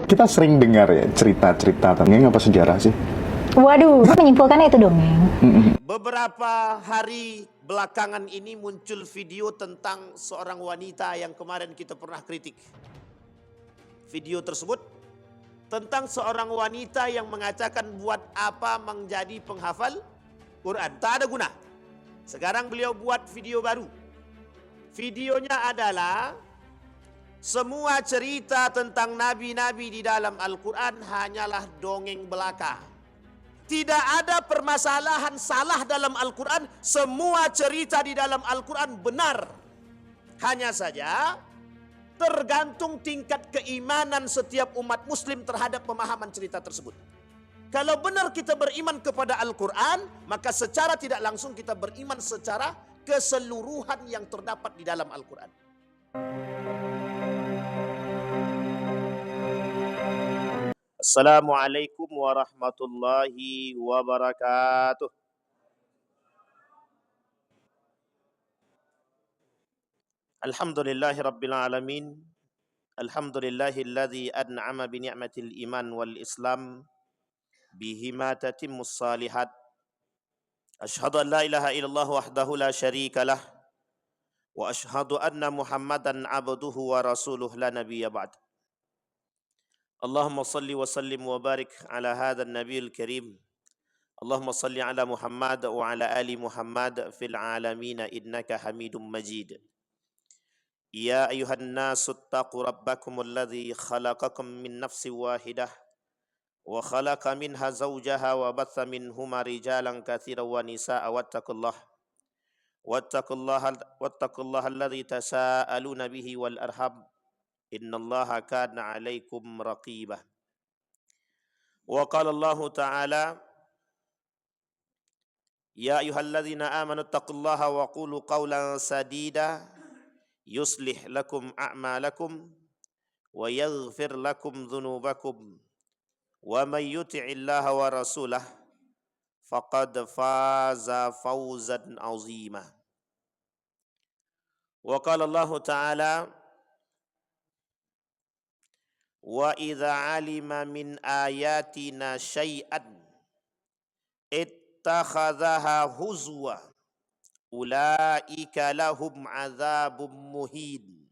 Kita sering dengar ya cerita-cerita dongeng apa sejarah sih? Waduh, menyimpulkannya itu dongeng. Beberapa hari belakangan ini muncul video tentang seorang wanita yang kemarin kita pernah kritik. Video tersebut tentang seorang wanita yang mengatakan buat apa menjadi penghafal Quran, tak ada guna. Sekarang beliau buat video baru. Videonya adalah semua cerita tentang nabi-nabi di dalam Al-Quran hanyalah dongeng belaka. Tidak ada permasalahan salah dalam Al-Quran. Semua cerita di dalam Al-Quran benar. Hanya saja tergantung tingkat keimanan setiap umat muslim terhadap pemahaman cerita tersebut. Kalau benar kita beriman kepada Al-Quran, maka secara tidak langsung kita beriman secara keseluruhan yang terdapat di dalam Al-Quran. Assalamualaikum warahmatullahi wabarakatuh. Alhamdulillahi rabbil alamin. Alhamdulillahilladzi an'ama bi ni'matil iman wal islam bihima tatimmus salihat. Asyhadu an la ilaha illallah wahdahu la syarika lah wa asyhadu anna Muhammadan abduhu wa rasuluh la nabiyya ba'd. Allahumma salli wa sallim wa barik ala hadzal nabiyil karim. Allahumma salli ala Muhammad wa ala ali Muhammad fil alamin innaka Hamidum Majid. Ya ayuhan nasu attaqu rabbakum alladhi khalaqakum min nafsin wahidah wa khalaqa minha zawjaha wa batha minhuma rijalan katsiran wa nisaa'a wattaqullaha alladhi tasaaluna bihi wal arham innallaha kana 'alaikum raqibah. Wa qala Allah ta'ala ya ayyuhalladzina amanu taqullaha wa qulu qawlan sadida yuslih lakum a'malakum wa yaghfir lakum dhunubakum wa may yuti'illaha wa rasulah faqad faza fawzan 'azima. Wa qala Allah ta'ala wa idza 'alima min ayatina syai'an ittakhadhaha huzwa ulaika lahum adzabum muhin.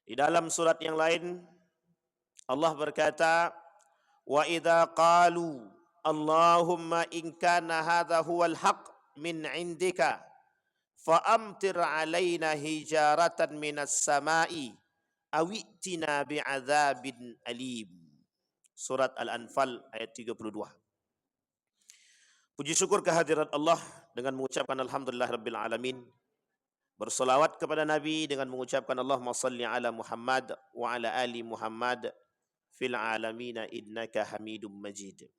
Di dalam surat yang lain Allah berkata wa idza qalu Allahumma in kana hadza huwal haqq min indika fa amtir alaina hijaratan minas samai awi'tina bi'adzabin alim. Surat Al-Anfal ayat 32. Puji syukur kehadirat Allah dengan mengucapkan alhamdulillah rabbil alamin. Bersolawat kepada Nabi dengan mengucapkan Allahumma salli ala Muhammad wa ala ali Muhammad fil alamin innaka Hamidum Majid.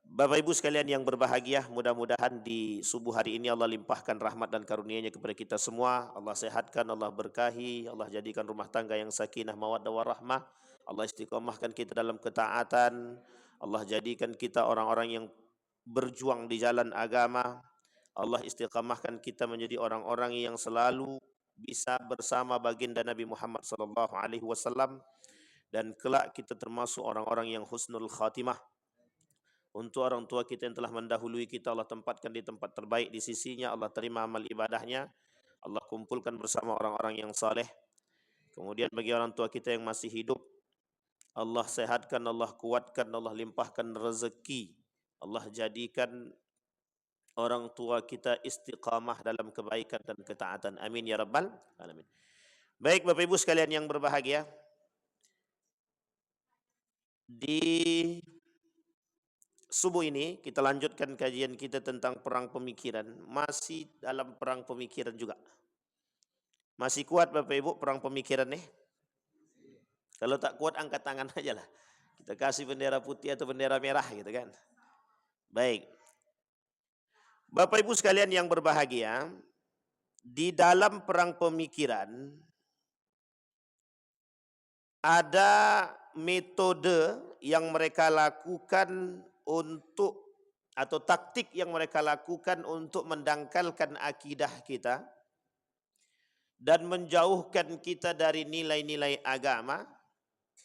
Bapak Ibu sekalian yang berbahagia, mudah-mudahan di subuh hari ini Allah limpahkan rahmat dan karunia-Nya kepada kita semua. Allah sehatkan, Allah berkahi, Allah jadikan rumah tangga yang sakinah, mawaddah warahmah. Allah istiqomahkan kita dalam ketaatan. Allah jadikan kita orang-orang yang berjuang di jalan agama. Allah istiqamahkan kita menjadi orang-orang yang selalu bisa bersama baginda Nabi Muhammad SAW, dan kelak kita termasuk orang-orang yang husnul khatimah. Untuk orang tua kita yang telah mendahului kita, Allah tempatkan di tempat terbaik di sisinya. Allah terima amal ibadahnya. Allah kumpulkan bersama orang-orang yang saleh. Kemudian bagi orang tua kita yang masih hidup, Allah sehatkan, Allah kuatkan, Allah limpahkan rezeki. Allah jadikan orang tua kita istiqamah dalam kebaikan dan ketaatan. Amin ya rabbal alamin. Baik Bapak Ibu sekalian yang berbahagia, di subuh ini kita lanjutkan kajian kita tentang perang pemikiran. Masih dalam perang pemikiran juga. Masih kuat Bapak Ibu perang pemikiran nih? Kalau tak kuat angkat tangan aja lah. Kita kasih bendera putih atau bendera merah gitu kan. Baik. Bapak Ibu sekalian yang berbahagia, di dalam perang pemikiran ada metode yang mereka lakukan untuk, atau taktik yang mereka lakukan untuk mendangkalkan akidah kita, dan menjauhkan kita dari nilai-nilai agama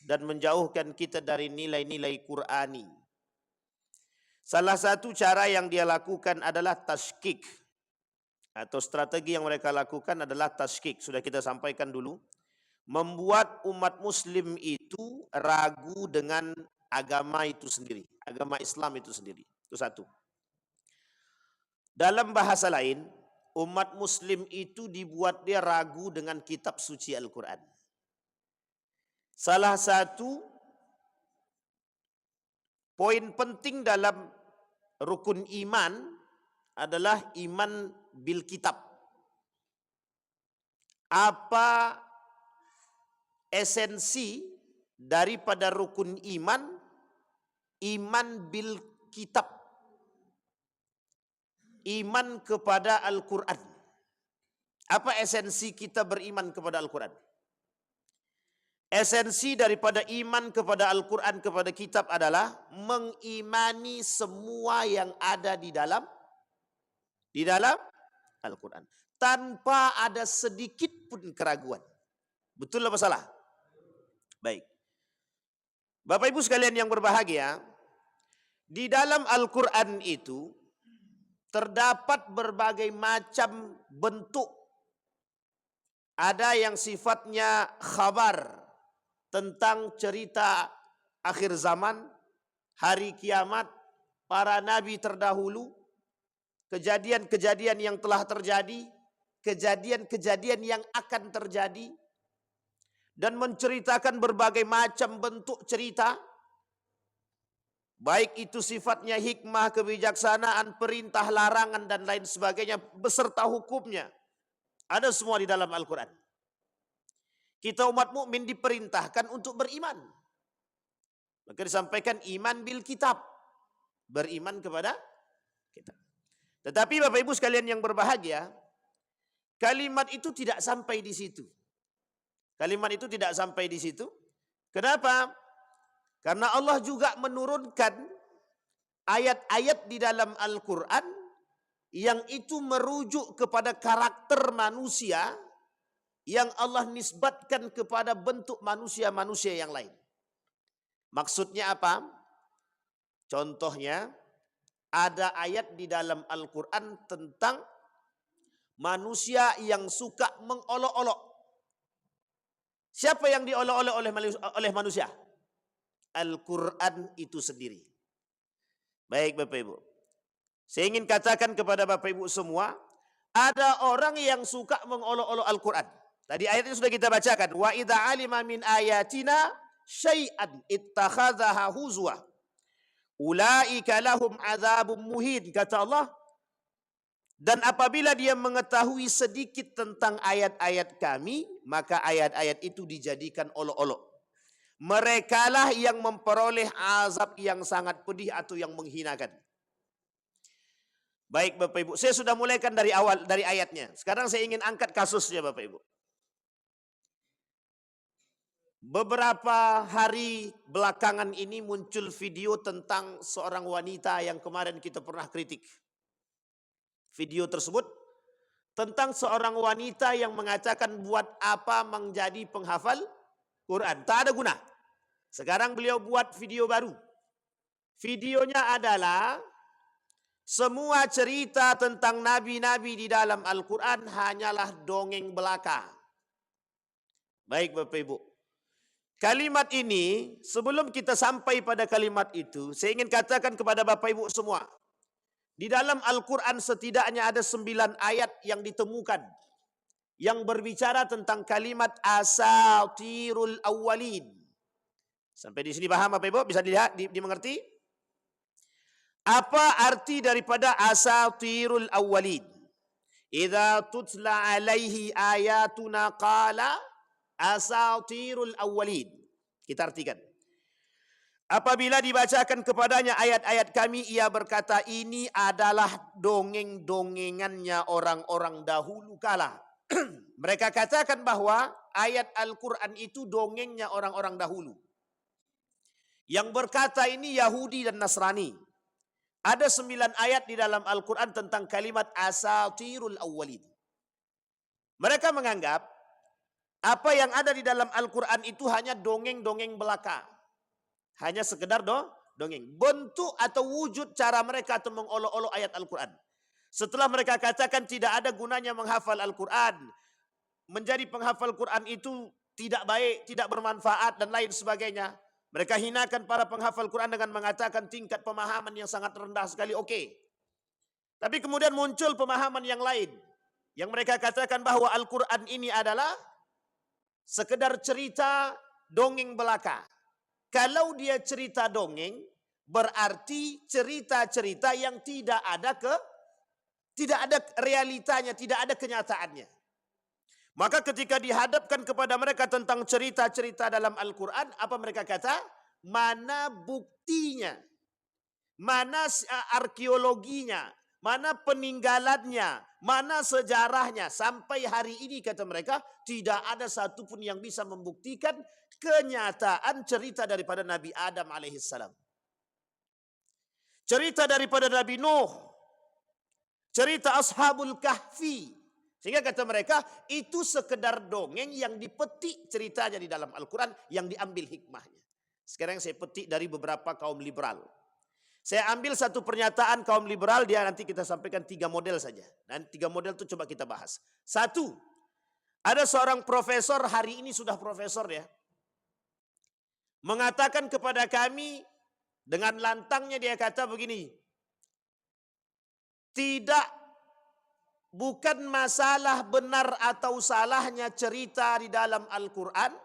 dan menjauhkan kita dari nilai-nilai Qur'ani. Salah satu cara yang dia lakukan adalah tashkik, atau strategi yang mereka lakukan adalah tashkik. Sudah kita sampaikan dulu, membuat umat muslim itu ragu dengan agama itu sendiri, agama Islam itu sendiri. Itu satu. Dalam bahasa lain, umat muslim itu dibuat dia ragu dengan kitab suci Al-Quran. Salah satu poin penting dalam rukun iman adalah iman bil kitab. Apa esensi daripada rukun iman? Iman bil kitab. Iman kepada Al-Quran. Apa esensi kita beriman kepada Al-Quran? Esensi daripada iman kepada Al-Quran, kepada kitab adalah mengimani semua yang ada di dalam Al-Quran. Tanpa ada sedikit pun keraguan. Betul apa salah? Baik. Bapak Ibu sekalian yang berbahagia, di dalam Al-Quran itu terdapat berbagai macam bentuk. Ada yang sifatnya khabar, tentang cerita akhir zaman, hari kiamat, para nabi terdahulu, kejadian-kejadian yang telah terjadi, kejadian-kejadian yang akan terjadi, dan menceritakan berbagai macam bentuk cerita, baik itu sifatnya hikmah, kebijaksanaan, perintah, larangan, dan lain sebagainya, beserta hukumnya. Ada semua di dalam Al-Quran. Kita umat mukmin diperintahkan untuk beriman. Maka disampaikan iman bil kitab. Beriman kepada kitab. Tetapi Bapak Ibu sekalian yang berbahagia, kalimat itu tidak sampai di situ. Kalimat itu tidak sampai di situ. Kenapa? Karena Allah juga menurunkan ayat-ayat di dalam Al-Quran yang itu merujuk kepada karakter manusia yang Allah nisbatkan kepada bentuk manusia-manusia yang lain. Maksudnya apa? Contohnya, ada ayat di dalam Al-Quran tentang manusia yang suka mengolok-olok. Siapa yang diolok-olok oleh manusia? Al-Quran itu sendiri. Baik Bapak Ibu. Saya ingin katakan kepada Bapak Ibu semua, ada orang yang suka mengolok-olok Al-Quran. Tadi ayatnya sudah kita bacakan. Wa idza alima min ayatina syai'an ittakhadhaha huzwa. Ulaika lahum adzabun muhin. Kata Allah, dan apabila dia mengetahui sedikit tentang ayat-ayat kami, maka ayat-ayat itu dijadikan olok-olok. Merekalah yang memperoleh azab yang sangat pedih atau yang menghinakan. Baik Bapak Ibu, saya sudah mulaikan dari awal, dari ayatnya. Sekarang saya ingin angkat kasusnya Bapak Ibu. Beberapa hari belakangan ini muncul video tentang seorang wanita yang kemarin kita pernah kritik. Video tersebut tentang seorang wanita yang mengatakan buat apa menjadi penghafal Quran. Tak ada guna. Sekarang beliau buat video baru. Videonya adalah semua cerita tentang nabi-nabi di dalam Al-Quran hanyalah dongeng belaka. Baik Bapak Ibu. Kalimat ini, sebelum kita sampai pada kalimat itu, saya ingin katakan kepada Bapak Ibu semua. Di dalam Al-Quran setidaknya ada 9 ayat yang ditemukan. Yang berbicara tentang kalimat asatirul awwalin. Sampai di sini paham Bapak Ibu? Bisa dilihat, dimengerti? Apa arti daripada asatirul awwalin? Idza tutla alaihi ayatuna qala asatirul awwalin. Kita artikan. Apabila dibacakan kepadanya ayat-ayat kami, ia berkata ini adalah dongeng-dongengannya orang-orang dahulu kala. Mereka katakan bahwa ayat Al-Quran itu dongengnya orang-orang dahulu. Yang berkata ini Yahudi dan Nasrani. Ada 9 ayat di dalam Al-Quran tentang kalimat asatirul awwalin. Mereka menganggap apa yang ada di dalam Al-Quran itu hanya dongeng-dongeng belaka. Hanya sekedar dongeng. Bentuk atau wujud cara mereka untuk mengolok-olok ayat Al-Quran. Setelah mereka katakan tidak ada gunanya menghafal Al-Quran, menjadi penghafal Quran itu tidak baik, tidak bermanfaat dan lain sebagainya. Mereka hinakan para penghafal Quran dengan mengatakan tingkat pemahaman yang sangat rendah sekali. Oke. Tapi kemudian muncul pemahaman yang lain. Yang mereka katakan bahwa Al-Quran ini adalah sekedar cerita dongeng belaka. Kalau dia cerita dongeng, berarti cerita-cerita yang tidak ada realitanya, tidak ada kenyataannya. Maka ketika dihadapkan kepada mereka tentang cerita-cerita dalam Al-Quran, apa mereka kata? Mana buktinya? Mana arkeologinya? Mana peninggalannya? Mana sejarahnya? Sampai hari ini kata mereka, tidak ada satupun yang bisa membuktikan kenyataan cerita daripada Nabi Adam alaihissalam. Cerita daripada Nabi Nuh. Cerita Ashabul Kahfi. Sehingga kata mereka, itu sekedar dongeng yang dipetik ceritanya di dalam Al-Quran, yang diambil hikmahnya. Sekarang saya petik dari beberapa kaum liberal. Saya ambil satu pernyataan kaum liberal, dia nanti kita sampaikan 3 model saja. Dan 3 model itu coba kita bahas. 1, ada seorang profesor, hari ini sudah profesor ya, mengatakan kepada kami, dengan lantangnya dia kata begini, bukan masalah benar atau salahnya cerita di dalam Al-Quran,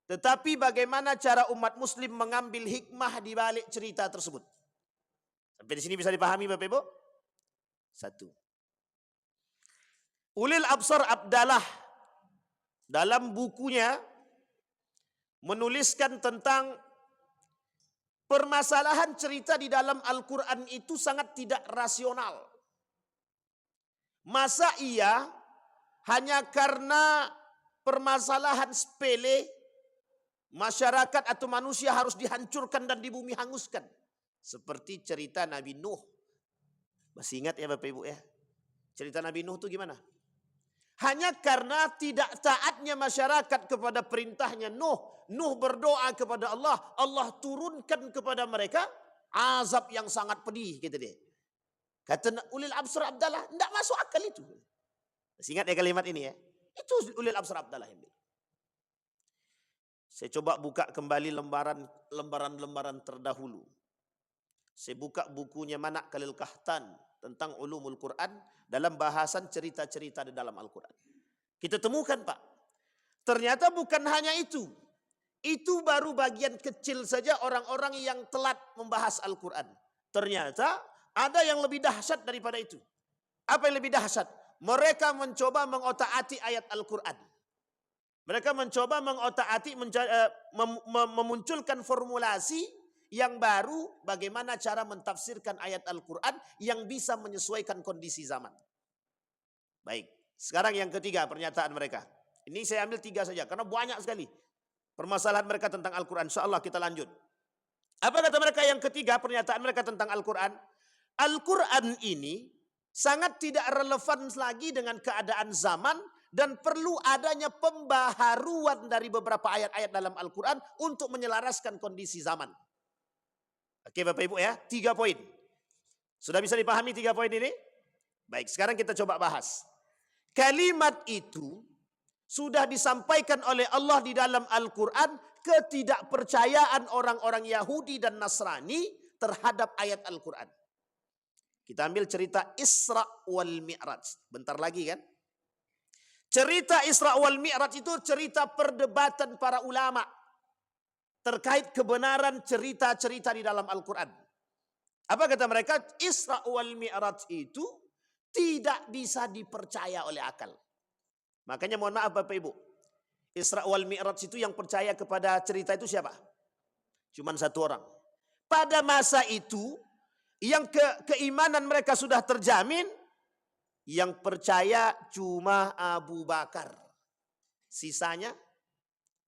tetapi bagaimana cara umat muslim mengambil hikmah di balik cerita tersebut. Sampai di sini bisa dipahami Bapak Ibu? 1. Ulil Absar Abdallah dalam bukunya menuliskan tentang permasalahan cerita di dalam Al-Quran itu sangat tidak rasional. Masa iya hanya karena permasalahan sepele masyarakat atau manusia harus dihancurkan dan di bumi hanguskan? Seperti cerita Nabi Nuh. Masih ingat ya Bapak Ibu ya? Cerita Nabi Nuh itu gimana? Hanya karena tidak taatnya masyarakat kepada perintahnya Nuh. Nuh berdoa kepada Allah. Allah turunkan kepada mereka azab yang sangat pedih. Gitu dia. Kata Ulil Absar Abdallah, tidak masuk akal itu. Masih ingat ya kalimat ini ya? Itu Ulil Absar Abdallah yang bilang. Saya coba buka kembali lembaran terdahulu. Saya buka bukunya Manak Khalil Kahtan tentang ulumul Quran dalam bahasan cerita-cerita di dalam Al-Quran. Kita temukan Pak, ternyata bukan hanya itu. Itu baru bagian kecil saja orang-orang yang telat membahas Al-Quran. Ternyata ada yang lebih dahsyat daripada itu. Apa yang lebih dahsyat? Mereka mencoba mengotak-atik ayat Al-Quran. Mereka mencoba mengotak-atik, memunculkan formulasi yang baru bagaimana cara mentafsirkan ayat Al-Quran yang bisa menyesuaikan kondisi zaman. Baik, sekarang yang ketiga pernyataan mereka. Ini saya ambil 3 saja karena banyak sekali permasalahan mereka tentang Al-Quran. InsyaAllah kita lanjut. Apa kata mereka yang ketiga, pernyataan mereka tentang Al-Quran? Al-Quran ini sangat tidak relevan lagi dengan keadaan zaman dan perlu adanya pembaharuan dari beberapa ayat-ayat dalam Al-Quran untuk menyelaraskan kondisi zaman. Oke Bapak Ibu ya, 3 poin. Sudah bisa dipahami 3 poin ini? Baik, sekarang kita coba bahas. Kalimat itu sudah disampaikan oleh Allah di dalam Al-Quran ketidakpercayaan orang-orang Yahudi dan Nasrani terhadap ayat Al-Quran. Kita ambil cerita Isra wal Mi'raj. Bentar lagi kan? Cerita Isra wal Mi'raj itu cerita perdebatan para ulama terkait kebenaran cerita-cerita di dalam Al-Quran. Apa kata mereka? Isra wal Mi'raj itu tidak bisa dipercaya oleh akal. Makanya mohon maaf Bapak Ibu, Isra wal Mi'raj itu yang percaya kepada cerita itu siapa? Cuman 1 orang. Pada masa itu, yang keimanan mereka sudah terjamin, yang percaya cuma Abu Bakar. Sisanya,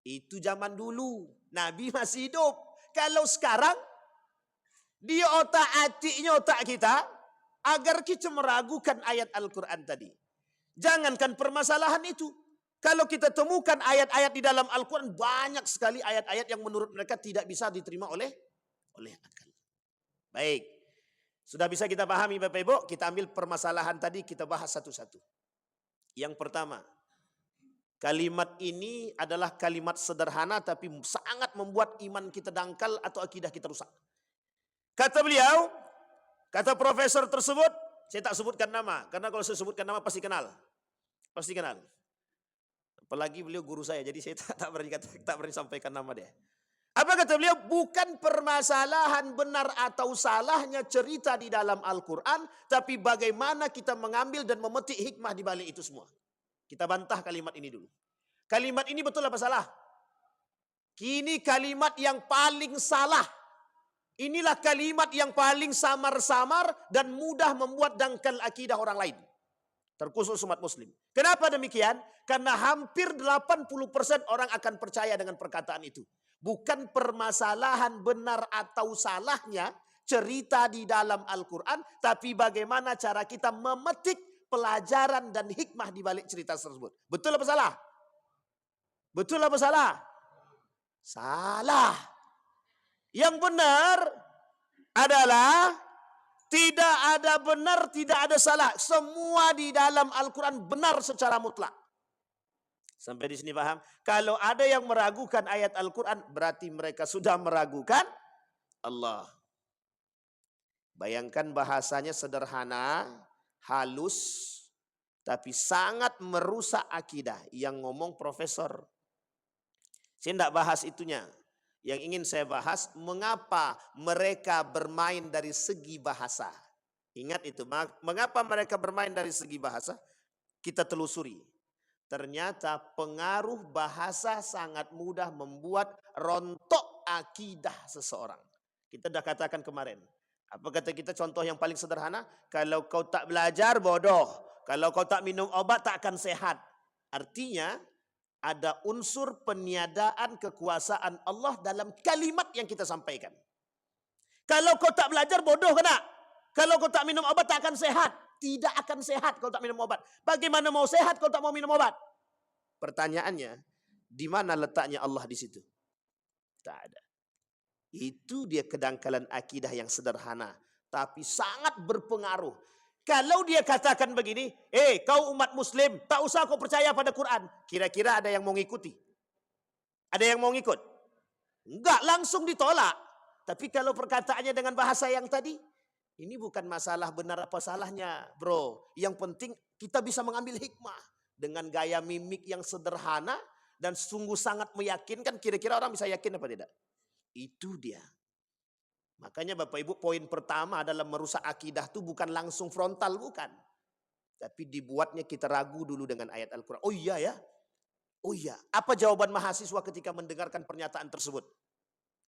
itu zaman dulu. Nabi masih hidup. Kalau sekarang, di otak-atiknya otak kita, agar kita meragukan ayat Al-Quran tadi. Jangankan permasalahan itu. Kalau kita temukan ayat-ayat di dalam Al-Quran, banyak sekali ayat-ayat yang menurut mereka tidak bisa diterima oleh akal. Baik. Sudah bisa kita pahami Bapak Ibu? Kita ambil permasalahan tadi, kita bahas satu-satu. Yang pertama, kalimat ini adalah kalimat sederhana tapi sangat membuat iman kita dangkal atau akidah kita rusak. Kata beliau, kata profesor tersebut, saya tak sebutkan nama, karena kalau saya sebutkan nama pasti kenal. Pasti kenal. Apalagi beliau guru saya, jadi saya tak berani sampaikan nama dia. Apa kata beliau? Bukan permasalahan benar atau salahnya cerita di dalam Al-Quran, tapi bagaimana kita mengambil dan memetik hikmah di balik itu semua. Kita bantah kalimat ini dulu. Kalimat ini betul apa salah? Kini kalimat yang paling salah. Inilah kalimat yang paling samar-samar dan mudah membuat dangkal akidah orang lain. Terkhusus umat muslim. Kenapa demikian? Karena hampir 80% orang akan percaya dengan perkataan itu. Bukan permasalahan benar atau salahnya cerita di dalam Al-Quran, tapi bagaimana cara kita memetik pelajaran dan hikmah di balik cerita tersebut. Betul apa salah? Betul apa salah? Salah. Yang benar adalah tidak ada benar, tidak ada salah. Semua di dalam Al-Quran benar secara mutlak. Sampai di sini paham? Kalau ada yang meragukan ayat Al-Quran, berarti mereka sudah meragukan Allah. Bayangkan bahasanya sederhana, halus, tapi sangat merusak akidah. Yang ngomong profesor. Saya tidak bahas itunya. Yang ingin saya bahas, mengapa mereka bermain dari segi bahasa. Ingat itu, mengapa mereka bermain dari segi bahasa? Kita telusuri. Ternyata pengaruh bahasa sangat mudah membuat rontok akidah seseorang. Kita sudah katakan kemarin. Apa kata kita contoh yang paling sederhana? Kalau kau tak belajar, bodoh. Kalau kau tak minum obat, tak akan sehat. Artinya, ada unsur peniadaan kekuasaan Allah dalam kalimat yang kita sampaikan. Kalau kau tak belajar, bodoh kena. Kalau kau tak minum obat, tak akan sehat. Tidak akan sehat kalau tak minum obat. Bagaimana mau sehat kalau tak mau minum obat? Pertanyaannya, di mana letaknya Allah di situ? Tak ada. Itu dia kedangkalan akidah yang sederhana, tapi sangat berpengaruh. Kalau dia katakan begini, kau umat muslim, tak usah kau percaya pada Quran. Kira-kira ada yang mau ngikuti? Ada yang mau ngikut? Enggak, langsung ditolak. Tapi kalau perkataannya dengan bahasa yang tadi, ini bukan masalah benar apa salahnya, bro. Yang penting kita bisa mengambil hikmah. Dengan gaya mimik yang sederhana dan sungguh sangat meyakinkan, kira-kira orang bisa yakin apa tidak? Itu dia. Makanya Bapak Ibu, poin pertama adalah merusak akidah itu bukan langsung frontal, bukan. Tapi dibuatnya kita ragu dulu dengan ayat Al-Quran. Oh iya ya? Oh iya. Apa jawaban mahasiswa ketika mendengarkan pernyataan tersebut?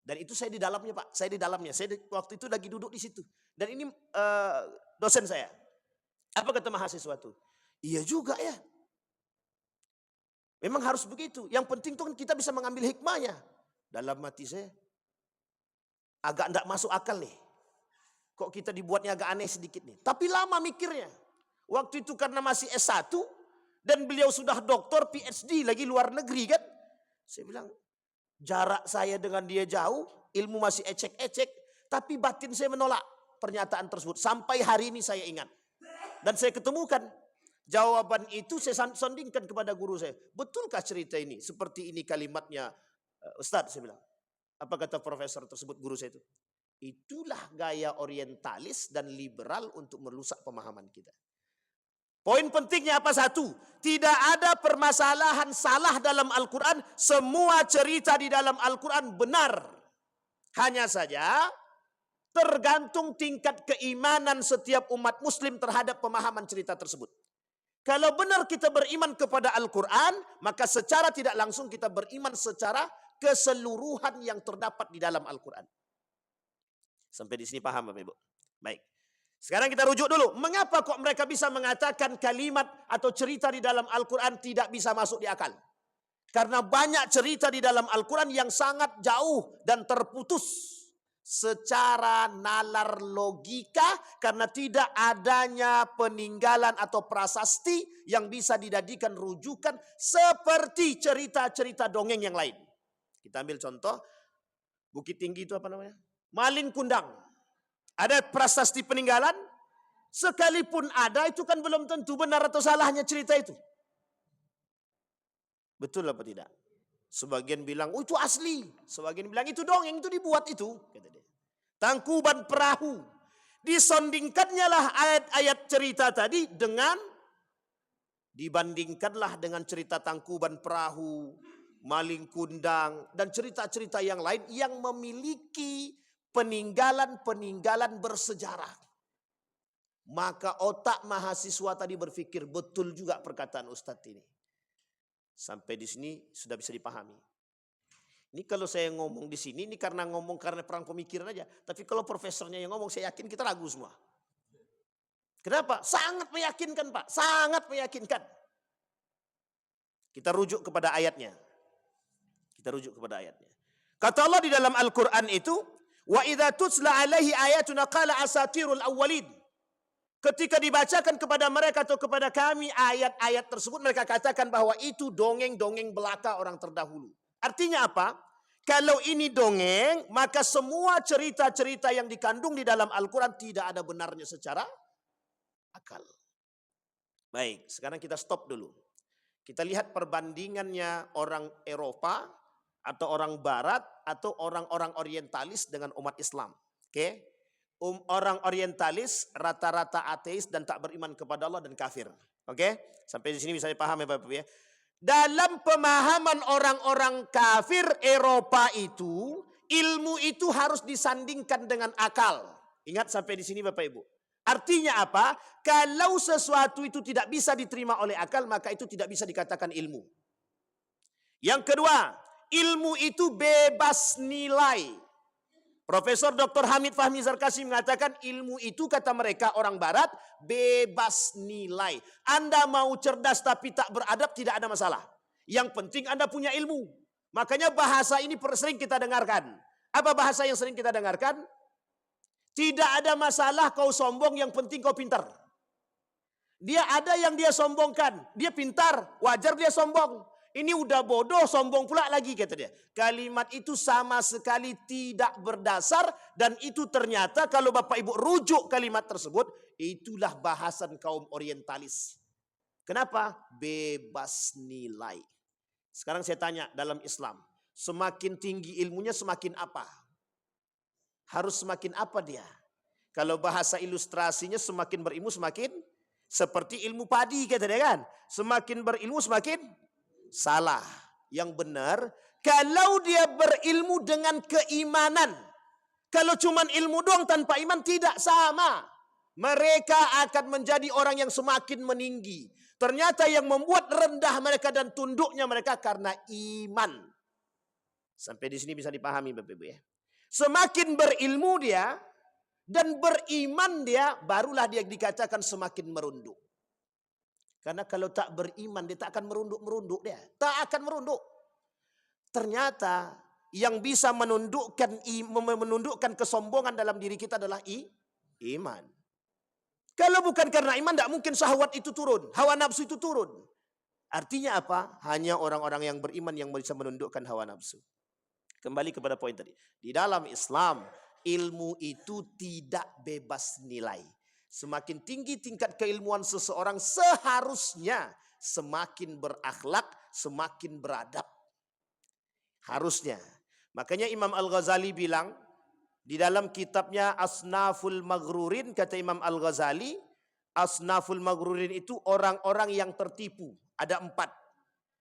Dan itu saya di dalamnya Pak, saya di dalamnya. Saya waktu itu lagi duduk di situ. Dan ini dosen saya. Apa kata mahasiswa itu? Iya juga ya. Memang harus begitu. Yang penting itu kan kita bisa mengambil hikmahnya. Dalam hati saya, agak tidak masuk akal nih. Kok kita dibuatnya agak aneh sedikit nih. Tapi lama mikirnya. Waktu itu karena masih S1 dan beliau sudah doktor PhD lagi luar negeri kan. Saya bilang, jarak saya dengan dia jauh, ilmu masih ecek-ecek, tapi batin saya menolak pernyataan tersebut. Sampai hari ini saya ingat. Dan saya ketemukan jawaban itu, saya sondingkan kepada guru saya. Betulkah cerita ini? Seperti ini kalimatnya Ustadz, saya bilang. Apa kata profesor tersebut, guru saya itu? Itulah gaya orientalis dan liberal untuk merusak pemahaman kita. Poin pentingnya apa? Satu, tidak ada permasalahan salah dalam Al-Quran. Semua cerita di dalam Al-Quran benar. Hanya saja tergantung tingkat keimanan setiap umat muslim terhadap pemahaman cerita tersebut. Kalau benar kita beriman kepada Al-Quran, maka secara tidak langsung kita beriman secara keseluruhan yang terdapat di dalam Al-Quran. Sampai di sini paham Bapak Ibu? Baik. Sekarang kita rujuk dulu. Mengapa kok mereka bisa mengatakan kalimat atau cerita di dalam Al-Quran tidak bisa masuk di akal? Karena banyak cerita di dalam Al-Quran yang sangat jauh dan terputus. secara nalar logika karena tidak adanya peninggalan atau prasasti yang bisa dijadikan rujukan seperti cerita-cerita dongeng yang lain. Kita ambil contoh, Bukit Tinggi itu apa namanya? Malin Kundang. Ada prasasti peninggalan? Sekalipun ada itu kan belum tentu benar atau salahnya cerita itu. Betul apa tidak? Sebagian bilang, oh itu asli. Sebagian bilang itu dongeng, itu dibuat itu. Kata dia. Tangkuban Perahu. Disandingkannya lah ayat-ayat cerita tadi dengan, dibandingkanlah dengan cerita Tangkuban Perahu, Malin Kundang, dan cerita-cerita yang lain yang memiliki peninggalan-peninggalan bersejarah. Maka otak mahasiswa tadi berpikir, betul juga perkataan Ustadz ini. Sampai di sini sudah bisa dipahami. Ini kalau saya ngomong di sini, ini karena ngomong karena perang pemikiran aja. Tapi kalau profesornya yang ngomong, saya yakin kita ragu semua. Kenapa? Sangat meyakinkan Pak, sangat meyakinkan. Kita rujuk kepada ayatnya. Kata Allah di dalam Al-Quran itu, wa idza tutsla alaihi ayatuna qala asatirul awwalin. Ketika dibacakan kepada mereka atau kepada kami ayat-ayat tersebut, mereka katakan bahwa itu dongeng-dongeng belaka orang terdahulu. Artinya apa? Kalau ini dongeng, maka semua cerita-cerita yang dikandung di dalam Al-Quran tidak ada benarnya secara akal. Baik, sekarang kita stop dulu. Kita lihat perbandingannya orang Eropa atau orang Barat atau orang-orang orientalis dengan umat Islam. Oke? Orang orientalis rata-rata ateis dan tak beriman kepada Allah dan kafir. Oke? Sampai di sini bisa dipahami Bapak Ibu ya. Dalam pemahaman orang-orang kafir Eropa itu, ilmu itu harus disandingkan dengan akal. Ingat sampai di sini Bapak Ibu. Artinya apa? Kalau sesuatu itu tidak bisa diterima oleh akal, maka itu tidak bisa dikatakan ilmu. Yang kedua, ilmu itu bebas nilai. Profesor Dr. Hamid Fahmi Zarkasi mengatakan ilmu itu kata mereka orang Barat bebas nilai. Anda mau cerdas tapi tak beradab tidak ada masalah. Yang penting Anda punya ilmu. Makanya bahasa ini sering kita dengarkan. Apa bahasa yang sering kita dengarkan? Tidak ada masalah kau sombong, yang penting kau pintar. Dia ada yang dia sombongkan. Dia pintar, wajar dia sombong. Ini udah bodoh, sombong pula lagi kata dia. Kalimat itu sama sekali tidak berdasar dan itu ternyata kalau Bapak Ibu rujuk kalimat tersebut, itulah bahasan kaum orientalis. Kenapa? Bebas nilai. Sekarang saya tanya dalam Islam, semakin tinggi ilmunya semakin apa? Harus semakin apa dia? Kalau bahasa ilustrasinya semakin berilmu semakin seperti ilmu padi kata dia kan. Semakin berilmu semakin salah. Yang benar, kalau dia berilmu dengan keimanan. Kalau cuma ilmu doang tanpa iman tidak sama. Mereka akan menjadi orang yang semakin meninggi. Ternyata yang membuat rendah mereka dan tunduknya mereka karena iman. Sampai di sini bisa dipahami Bapak Ibu ya. Semakin berilmu dia dan beriman dia, barulah dia dikatakan semakin merunduk. Karena kalau tak beriman dia tak akan merunduk dia. Tak akan merunduk. Ternyata yang bisa menundukkan kesombongan dalam diri kita adalah iman. Kalau bukan karena iman tidak mungkin syahwat itu turun, hawa nafsu itu turun. Artinya apa? Hanya orang-orang yang beriman yang bisa menundukkan hawa nafsu. Kembali kepada poin tadi. Di dalam Islam, ilmu itu tidak bebas nilai. Semakin tinggi tingkat keilmuan seseorang seharusnya semakin berakhlak, semakin beradab. Harusnya. Makanya Imam Al-Ghazali bilang di dalam kitabnya Asnaful Maghrurin, kata Imam Al-Ghazali, Asnaful Maghrurin itu orang-orang yang tertipu. Ada 4.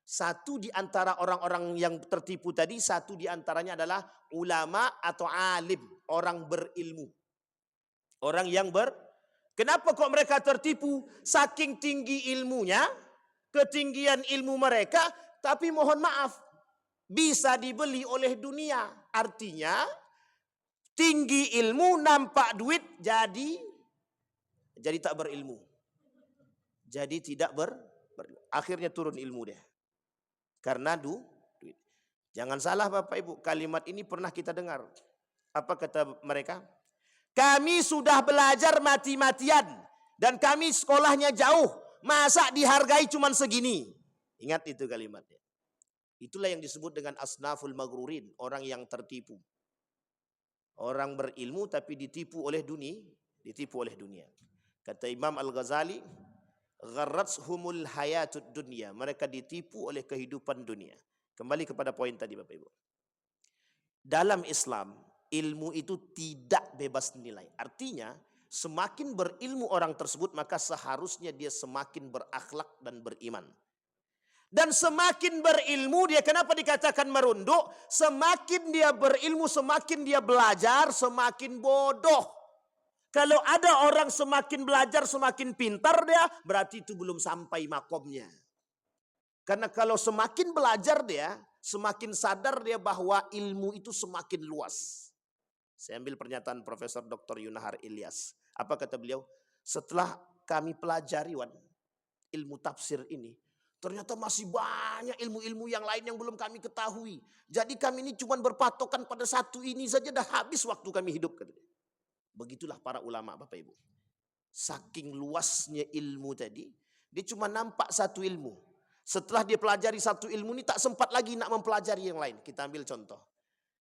Satu di antara orang-orang yang tertipu tadi, satu di antaranya adalah ulama atau alim, orang berilmu. Orang yang kenapa kok mereka tertipu? Saking tinggi ilmunya, ketinggian ilmu mereka, tapi mohon maaf, bisa dibeli oleh dunia. Artinya, tinggi ilmu nampak duit, jadi tak berilmu. Jadi tidak akhirnya turun ilmu dia. Karena duit. Jangan salah Bapak Ibu, kalimat ini pernah kita dengar. Apa kata mereka? Kami sudah belajar mati-matian dan kami sekolahnya jauh. Masa dihargai cuma segini? Ingat itu kalimatnya. Itulah yang disebut dengan asnaful maghrurin, orang yang tertipu. Orang berilmu tapi ditipu oleh dunia. Kata Imam Al-Ghazali, gharratshumul hayatud dunya. Mereka ditipu oleh kehidupan dunia. Kembali kepada poin tadi Bapak Ibu. Dalam Islam, ilmu itu tidak bebas nilai. Artinya, semakin berilmu orang tersebut, maka seharusnya dia semakin berakhlak dan beriman. Dan semakin berilmu dia, kenapa dikatakan merunduk? Semakin dia berilmu, semakin dia belajar, semakin bodoh. Kalau ada orang semakin belajar, semakin pintar dia, berarti itu belum sampai makomnya. Karena kalau semakin belajar dia, semakin sadar dia bahwa ilmu itu semakin luas. Saya ambil pernyataan Profesor Dr. Yunahar Ilyas. Apa kata beliau? Setelah kami pelajari ilmu tafsir ini, ternyata masih banyak ilmu-ilmu yang lain yang belum kami ketahui. Jadi kami ini cuma berpatokan pada satu ini saja, dah habis waktu kami hidup. Begitulah para ulama Bapak Ibu. Saking luasnya ilmu tadi, dia cuma nampak satu ilmu. Setelah dia pelajari satu ilmu ini, tak sempat lagi nak mempelajari yang lain. Kita ambil contoh.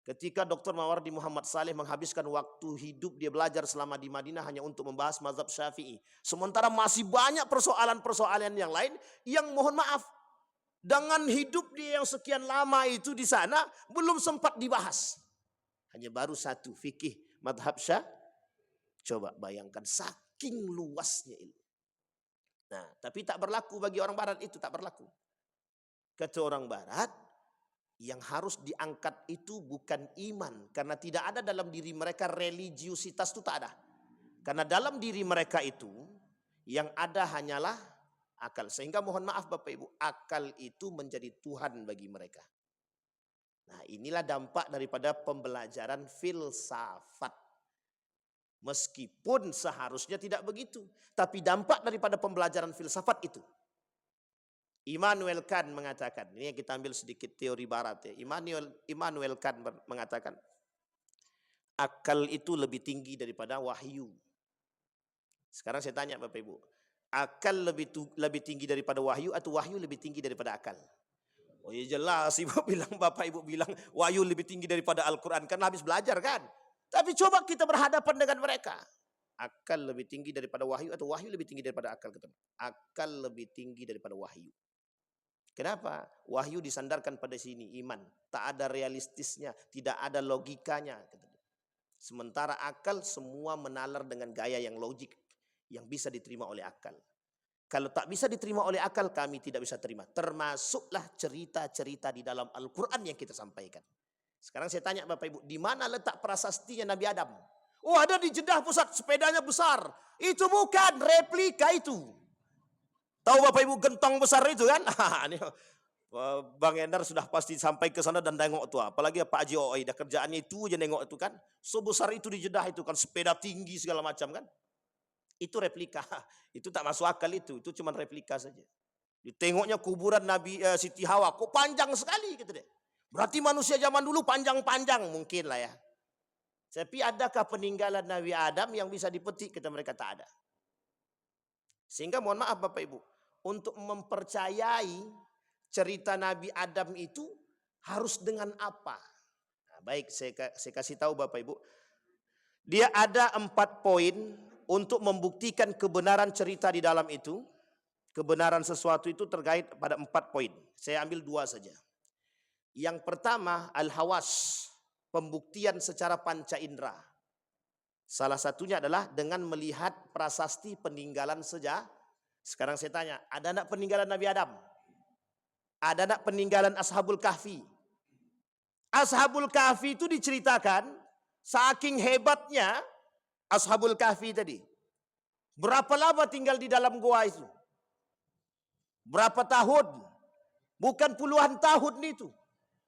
Ketika Dr. Mawardi Muhammad Saleh menghabiskan waktu hidup, dia belajar selama di Madinah hanya untuk membahas mazhab Syafi'i. Sementara masih banyak persoalan-persoalan yang lain yang mohon maaf, dengan hidup dia yang sekian lama itu di sana, belum sempat dibahas. Hanya baru satu, fikih mazhab Syafi'i. Coba bayangkan saking luasnya ilmu. Nah, tapi tak berlaku bagi orang barat itu, tak berlaku. Kata orang barat, yang harus diangkat itu bukan iman. Karena tidak ada dalam diri mereka religiusitas, itu tak ada. Karena dalam diri mereka itu, yang ada hanyalah akal. Sehingga mohon maaf Bapak Ibu, akal itu menjadi Tuhan bagi mereka. Nah, inilah dampak daripada pembelajaran filsafat. Meskipun seharusnya tidak begitu. Tapi dampak daripada pembelajaran filsafat itu. Immanuel Kant mengatakan, ini yang kita ambil sedikit teori barat ya. Immanuel Kant mengatakan, akal itu lebih tinggi daripada wahyu. Sekarang saya tanya Bapak Ibu, akal lebih tinggi daripada wahyu atau wahyu lebih tinggi daripada akal? Oh ya jelas, Bapak Ibu bilang wahyu lebih tinggi daripada Al-Quran, kan habis belajar kan? Tapi coba kita berhadapan dengan mereka. Akal lebih tinggi daripada wahyu atau wahyu lebih tinggi daripada akal? Akal lebih tinggi daripada wahyu. Kenapa? Wahyu disandarkan pada sini, iman. Tak ada realistisnya, tidak ada logikanya. Sementara akal semua menalar dengan gaya yang logik, yang bisa diterima oleh akal. Kalau tak bisa diterima oleh akal, kami tidak bisa terima. Termasuklah cerita-cerita di dalam Al-Quran yang kita sampaikan. Sekarang saya tanya Bapak Ibu, di mana letak prasastinya Nabi Adam? Oh ada di Jeddah pusat, sepedanya besar. Itu bukan replika itu. Tahu Bapak Ibu gentong besar itu kan? Ini Bang Endar sudah pasti sampai ke sana dan nengok tuh. Apalagi Pak Haji Oi, dah kerjaannya itu aja nengok itu kan. Sebesar itu di Jeddah itu kan, sepeda tinggi segala macam kan. Itu replika. Itu tak masuk akal itu cuma replika saja. Ditengoknya kuburan Nabi Siti Hawa, kok panjang sekali gitu deh. Berarti manusia zaman dulu panjang-panjang mungkin lah ya. Tapi adakah peninggalan Nabi Adam yang bisa dipetik? Kata mereka tak ada. Sehingga mohon maaf Bapak Ibu, untuk mempercayai cerita Nabi Adam itu harus dengan apa? Nah, baik, saya kasih tahu Bapak Ibu. Dia ada 4 poin untuk membuktikan kebenaran cerita di dalam itu. Kebenaran sesuatu itu terkait pada 4 poin. Saya ambil 2 saja. Yang pertama, al-hawas, pembuktian secara panca indera. Salah satunya adalah dengan melihat prasasti peninggalan sejarah. Sekarang saya tanya, ada enggak peninggalan Nabi Adam? Ada enggak peninggalan Ashabul Kahfi? Ashabul Kahfi itu diceritakan, saking hebatnya Ashabul Kahfi tadi. Berapa lama tinggal di dalam goa itu? Berapa tahun? Bukan puluhan tahun itu.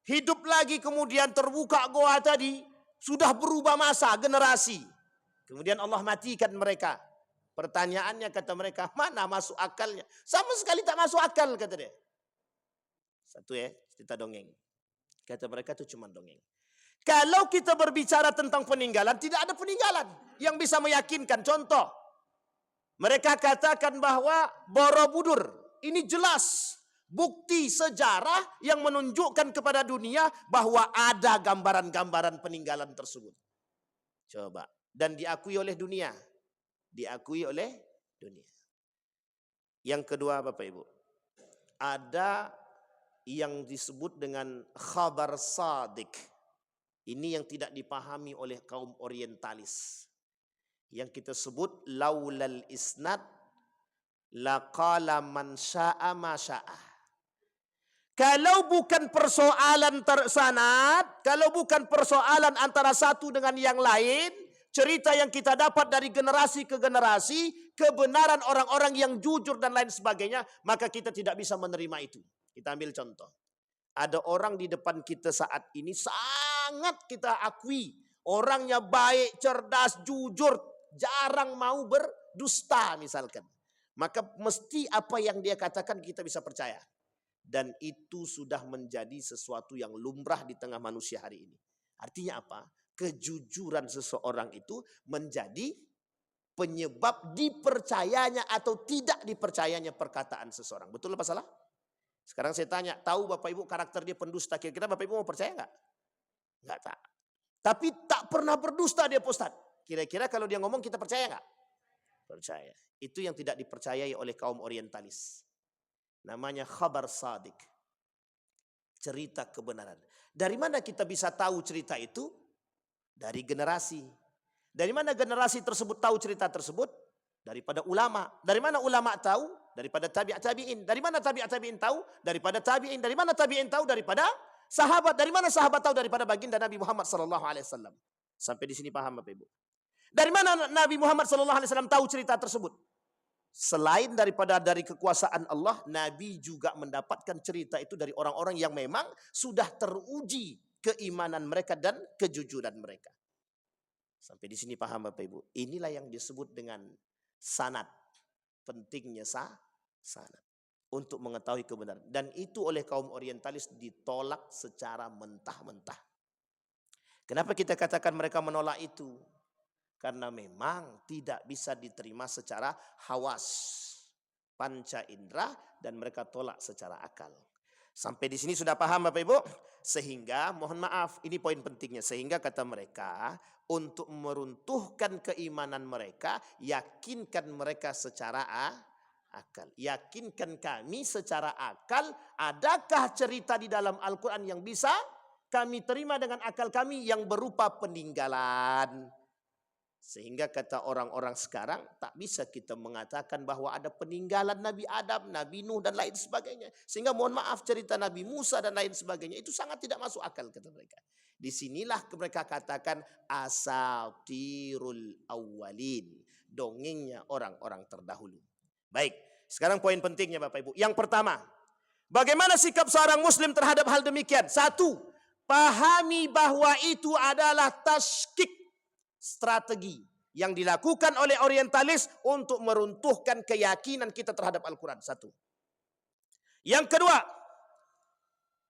Hidup lagi kemudian terbuka goa tadi. Sudah berubah masa, generasi. Kemudian Allah matikan mereka. Pertanyaannya kata mereka, mana masuk akalnya? Sama sekali tak masuk akal kata dia. Satu ya, cerita dongeng. Kata mereka itu cuma dongeng. Kalau kita berbicara tentang peninggalan, tidak ada peninggalan yang bisa meyakinkan. Contoh, mereka katakan bahwa Borobudur, ini jelas bukti sejarah yang menunjukkan kepada dunia bahwa ada gambaran-gambaran peninggalan tersebut. Coba. Dan diakui oleh dunia. Diakui oleh dunia. Yang kedua Bapak Ibu, ada yang disebut dengan khabar sadik. Ini yang tidak dipahami oleh kaum orientalis. Yang kita sebut laulal isnad laqala man sya'a ma sya'a. Kalau bukan persoalan sanad, kalau bukan persoalan antara satu dengan yang lain, cerita yang kita dapat dari generasi ke generasi, kebenaran orang-orang yang jujur dan lain sebagainya, maka kita tidak bisa menerima itu. Kita ambil contoh. Ada orang di depan kita saat ini sangat kita akui. Orangnya baik, cerdas, jujur, jarang mau berdusta misalkan. Maka mesti apa yang dia katakan kita bisa percaya. Dan itu sudah menjadi sesuatu yang lumrah di tengah manusia hari ini. Artinya apa? Kejujuran seseorang itu menjadi penyebab dipercayanya atau tidak dipercayanya perkataan seseorang. Betul apa salah? Sekarang saya tanya, tahu Bapak Ibu karakter dia pendusta, kira-kira Bapak Ibu mau percaya nggak? Nggak tak. Tapi tak pernah berdusta dia Ustaz. Kira-kira kalau dia ngomong kita percaya nggak? Percaya. Itu yang tidak dipercayai oleh kaum orientalis. Namanya khabar sadik. Cerita kebenaran. Dari mana kita bisa tahu cerita itu? Dari generasi. Dari mana generasi tersebut tahu cerita tersebut? Daripada ulama. Dari mana ulama tahu? Daripada tabi'in. Dari mana tabi'in tahu? Daripada tabi'in. Dari mana tabi'in tahu? Daripada sahabat. Dari mana sahabat tahu? Daripada baginda Nabi Muhammad SAW. Sampai di sini paham Bapak Ibu? Dari mana Nabi Muhammad SAW tahu cerita tersebut? Selain dari kekuasaan Allah, Nabi juga mendapatkan cerita itu dari orang-orang yang memang sudah teruji keimanan mereka dan kejujuran mereka. Sampai di sini paham Bapak Ibu? Inilah yang disebut dengan sanad. Pentingnya sanad untuk mengetahui kebenaran. Dan itu oleh kaum orientalis ditolak secara mentah-mentah. Kenapa kita katakan mereka menolak itu? Karena memang tidak bisa diterima secara hawas, panca indera, dan mereka tolak secara akal. Sampai di sini sudah paham Bapak Ibu? Sehingga mohon maaf, ini poin pentingnya. Sehingga kata mereka, untuk meruntuhkan keimanan mereka, yakinkan mereka secara akal. Yakinkan kami secara akal, adakah cerita di dalam Al-Quran yang bisa kami terima dengan akal kami yang berupa peninggalan. Sehingga kata orang-orang sekarang tak bisa kita mengatakan bahwa ada peninggalan Nabi Adam, Nabi Nuh dan lain sebagainya. Sehingga mohon maaf cerita Nabi Musa dan lain sebagainya itu sangat tidak masuk akal kata mereka. Disinilah mereka katakan asatirul awwalin. Dongengnya orang-orang terdahulu. Baik, sekarang poin pentingnya Bapak Ibu. Yang pertama, bagaimana sikap seorang muslim terhadap hal demikian? Satu, pahami bahwa itu adalah taskik. Strategi yang dilakukan oleh orientalis untuk meruntuhkan keyakinan kita terhadap Al-Quran. Satu. Yang kedua,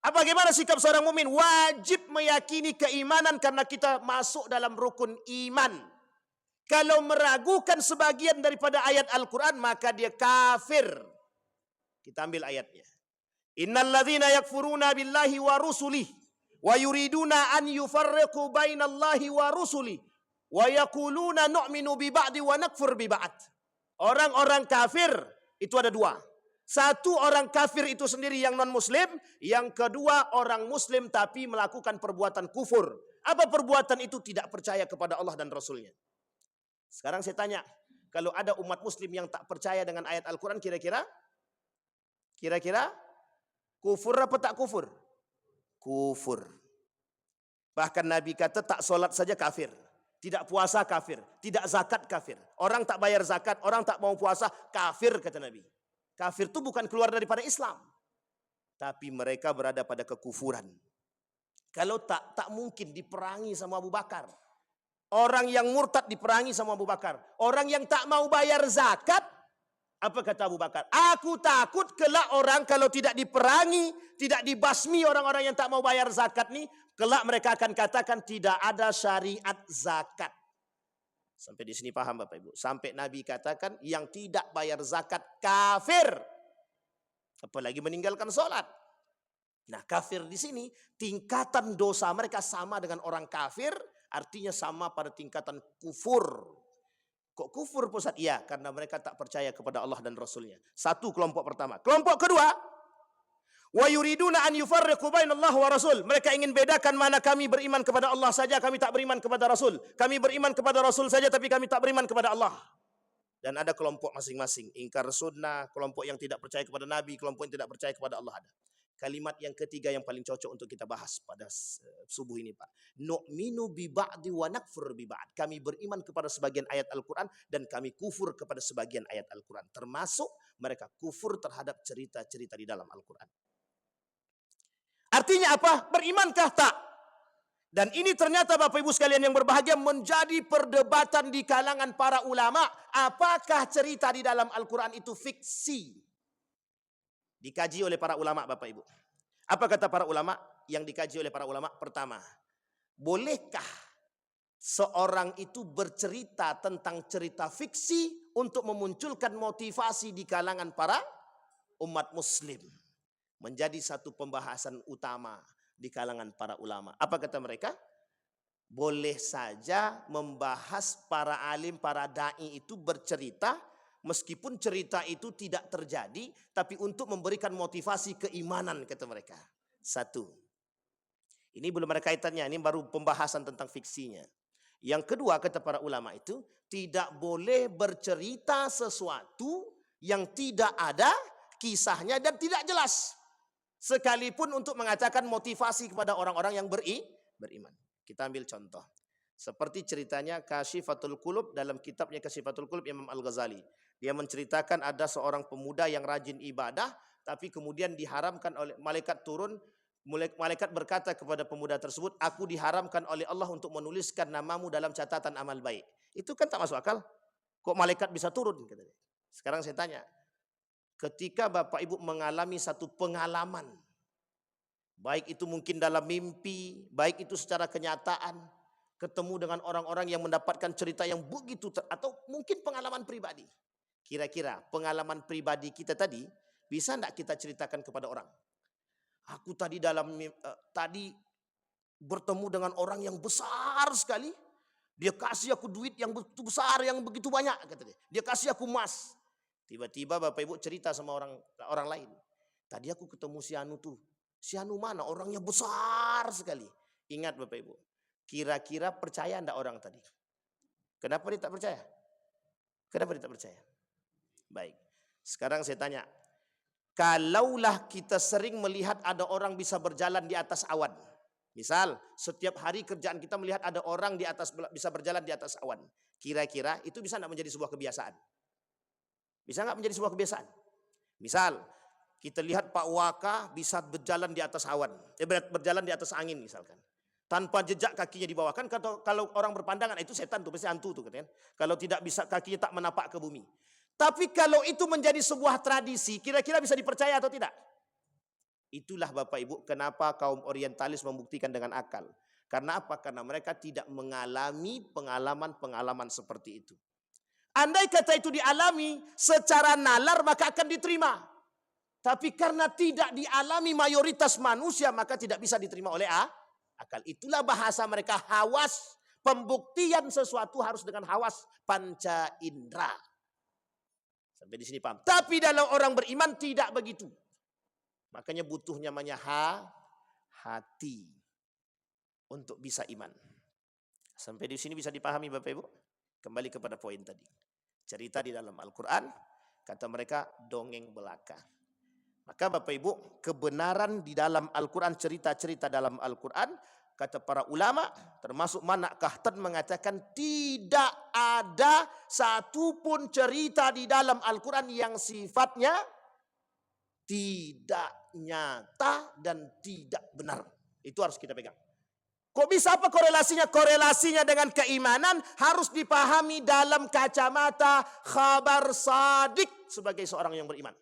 bagaimana sikap seorang mukmin? Wajib meyakini keimanan karena kita masuk dalam rukun iman. Kalau meragukan sebagian daripada ayat Al-Quran, maka dia kafir. Kita ambil ayatnya. Innal ladzina yakfuruna billahi wa rusulih wa yuriduna an yufarriqu bainallahi wa rusulih wa yaquluna nu'minu bi ba'di wa nakfur bi ba'd. Orang-orang kafir itu ada dua. Satu, orang kafir itu sendiri yang non muslim, yang kedua orang muslim tapi melakukan perbuatan kufur. Apa perbuatan itu? Tidak percaya kepada Allah dan Rasulnya. Sekarang saya tanya, kalau ada umat muslim yang tak percaya dengan ayat Al-Quran, kira-kira kufur apa tak kufur? Kufur. Bahkan Nabi kata tak solat saja kafir. Tidak puasa kafir, tidak zakat kafir. Orang tak bayar zakat, orang tak mau puasa, kafir kata Nabi. Kafir itu bukan keluar daripada Islam. Tapi mereka berada pada kekufuran. Kalau tak mungkin diperangi sama Abu Bakar. Orang yang murtad diperangi sama Abu Bakar. Orang yang tak mau bayar zakat Apa kata Abu Bakar? Aku takut kelak orang kalau tidak diperangi, tidak dibasmi orang-orang yang tak mau bayar zakat nih, kelak mereka akan katakan tidak ada syariat zakat. Sampai di sini paham Bapak Ibu? Sampai Nabi katakan yang tidak bayar zakat kafir. Apalagi meninggalkan sholat. Nah, kafir di sini tingkatan dosa mereka sama dengan orang kafir, artinya sama pada tingkatan kufur. Kok kufur Ustaz? Iya, karena mereka tak percaya kepada Allah dan Rasulnya. Satu kelompok pertama. Kelompok kedua, wa yuriduna an yufarriqu bainallah wa rasul. Mereka ingin bedakan mana kami beriman kepada Allah saja, kami tak beriman kepada Rasul. Kami beriman kepada Rasul saja, tapi kami tak beriman kepada Allah. Dan ada kelompok masing-masing. Ingkar sunnah, kelompok yang tidak percaya kepada Nabi, kelompok yang tidak percaya kepada Allah ada. Kalimat yang ketiga yang paling cocok untuk kita bahas pada subuh ini Pak. Nu'minu bi ba'di wa nakfur bi ba'd. Kami beriman kepada sebagian ayat Al-Quran dan kami kufur kepada sebagian ayat Al-Quran. Termasuk mereka kufur terhadap cerita-cerita di dalam Al-Quran. Artinya apa? Berimankah tak? Dan ini ternyata Bapak Ibu sekalian yang berbahagia menjadi perdebatan di kalangan para ulama. Apakah cerita di dalam Al-Quran itu fiksi? Dikaji oleh para ulama Bapak Ibu. Apa kata para ulama? Yang dikaji oleh para ulama, pertama, bolehkah seorang itu bercerita tentang cerita fiksi untuk memunculkan motivasi di kalangan para umat muslim? Menjadi satu pembahasan utama di kalangan para ulama. Apa kata mereka? Boleh saja membahas para alim, para da'i itu bercerita meskipun cerita itu tidak terjadi, tapi untuk memberikan motivasi keimanan, kata mereka. Satu. Ini belum ada kaitannya, ini baru pembahasan tentang fiksinya. Yang kedua, kata para ulama itu, tidak boleh bercerita sesuatu yang tidak ada kisahnya dan tidak jelas. Sekalipun untuk mengatakan motivasi kepada orang-orang yang beriman. Kita ambil contoh. Seperti ceritanya Kasyifatul Qulub dalam kitabnya Kasyifatul Qulub Imam Al-Ghazali. Dia menceritakan ada seorang pemuda yang rajin ibadah, tapi kemudian diharamkan oleh malaikat turun. Malaikat berkata kepada pemuda tersebut, aku diharamkan oleh Allah untuk menuliskan namamu dalam catatan amal baik. Itu kan tak masuk akal. Kok malaikat bisa turun? Sekarang saya tanya, ketika Bapak Ibu mengalami satu pengalaman, baik itu mungkin dalam mimpi, baik itu secara kenyataan, ketemu dengan orang-orang yang mendapatkan cerita yang begitu, atau mungkin pengalaman pribadi. Kira-kira pengalaman pribadi kita tadi bisa tidak kita ceritakan kepada orang? Aku tadi tadi bertemu dengan orang yang besar sekali. Dia kasih aku duit yang begitu besar, yang begitu banyak, kata dia. Dia kasih aku emas. Tiba-tiba Bapak Ibu cerita sama orang lain. Tadi aku ketemu si Anu tuh. Si Anu mana? Orangnya besar sekali. Ingat Bapak Ibu. Kira-kira percaya enggak orang tadi? Kenapa dia tak percaya? Kenapa dia tak percaya? Baik, sekarang saya tanya, kalaulah kita sering melihat ada orang bisa berjalan di atas awan. Misal, setiap hari kerjaan kita melihat ada orang bisa berjalan di atas awan. Kira-kira itu bisa enggak menjadi sebuah kebiasaan? Bisa enggak menjadi sebuah kebiasaan? Misal, kita lihat Pak Waka bisa berjalan di atas awan, berjalan di atas angin misalkan. Tanpa jejak kakinya di bawah. Kan kalau orang berpandangan itu setan tuh, pasti hantu tuh katanya. Kalau tidak bisa kakinya tak menapak ke bumi. Tapi kalau itu menjadi sebuah tradisi, kira-kira bisa dipercaya atau tidak? Itulah Bapak Ibu kenapa kaum orientalis membuktikan dengan akal. Karena apa? Karena mereka tidak mengalami pengalaman-pengalaman seperti itu. Andai kata itu dialami secara nalar maka akan diterima. Tapi karena tidak dialami mayoritas manusia maka tidak bisa diterima oleh akal. Itulah bahasa mereka hawas. Pembuktian sesuatu harus dengan hawas panca indera. Sampai di sini paham. Tapi dalam orang beriman tidak begitu. Makanya butuh namanya hati untuk bisa iman. Sampai di sini bisa dipahami Bapak Ibu? Kembali kepada poin tadi. Cerita di dalam Al-Quran, kata mereka dongeng belaka. Maka Bapak Ibu, kebenaran di dalam Al-Quran, cerita-cerita dalam Al-Quran, kata para ulama, termasuk Manak Kahtan mengatakan tidak ada satupun cerita di dalam Al-Quran yang sifatnya tidak nyata dan tidak benar. Itu harus kita pegang. Kok bisa, apa korelasinya? Korelasinya dengan keimanan harus dipahami dalam kacamata khabar sadik sebagai seorang yang beriman.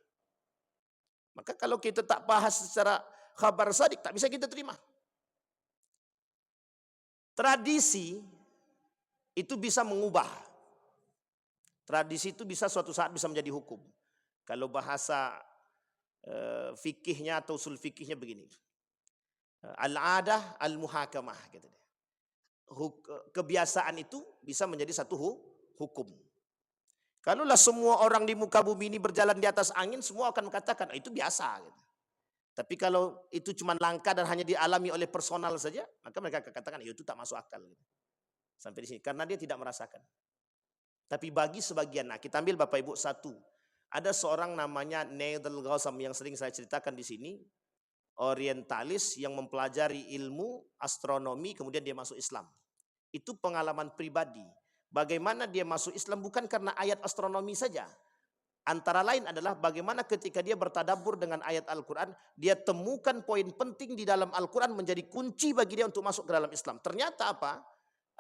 Maka kalau kita tak bahas secara khabar sadik, tak bisa kita terima. Tradisi itu bisa mengubah. Tradisi itu bisa suatu saat bisa menjadi hukum. Kalau bahasa fikihnya atau usul fikihnya begini. Al-adah al-muhakamah gitu. Kebiasaan itu bisa menjadi satu hukum. Kalaulah semua orang di muka bumi ini berjalan di atas angin, semua akan mengatakan itu biasa gitu. Tapi kalau itu cuma langka dan hanya dialami oleh personal saja, maka mereka akan katakan itu tak masuk akal gitu. Sampai di sini karena dia tidak merasakan. Tapi bagi sebagian, nah kita ambil Bapak Ibu satu. Ada seorang namanya Neil Ghausam yang sering saya ceritakan di sini. Orientalis yang mempelajari ilmu astronomi kemudian dia masuk Islam. Itu pengalaman pribadi. Bagaimana dia masuk Islam bukan karena ayat astronomi saja. Antara lain adalah bagaimana ketika dia bertadabbur dengan ayat Al-Quran, dia temukan poin penting di dalam Al-Quran menjadi kunci bagi dia untuk masuk ke dalam Islam. Ternyata apa?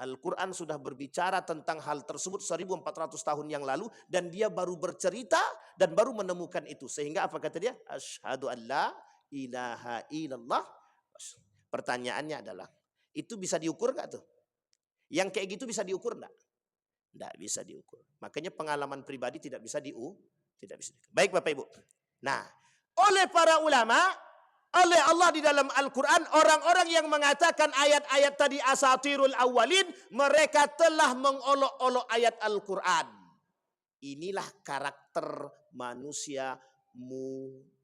Al-Quran sudah berbicara tentang hal tersebut 1400 tahun yang lalu dan dia baru bercerita dan baru menemukan itu. Sehingga apa kata dia? Asyhadu an la ilaha illallah. Pertanyaannya adalah, itu bisa diukur enggak tuh? Yang kayak gitu bisa diukur enggak? Enggak bisa diukur. Makanya pengalaman pribadi tidak bisa diukur. Baik Bapak Ibu. Nah, oleh para ulama, oleh Allah di dalam Al-Quran, orang-orang yang mengatakan ayat-ayat tadi asatirul awwalin, mereka telah mengolok-olok ayat Al-Quran. Inilah karakter manusia munafik.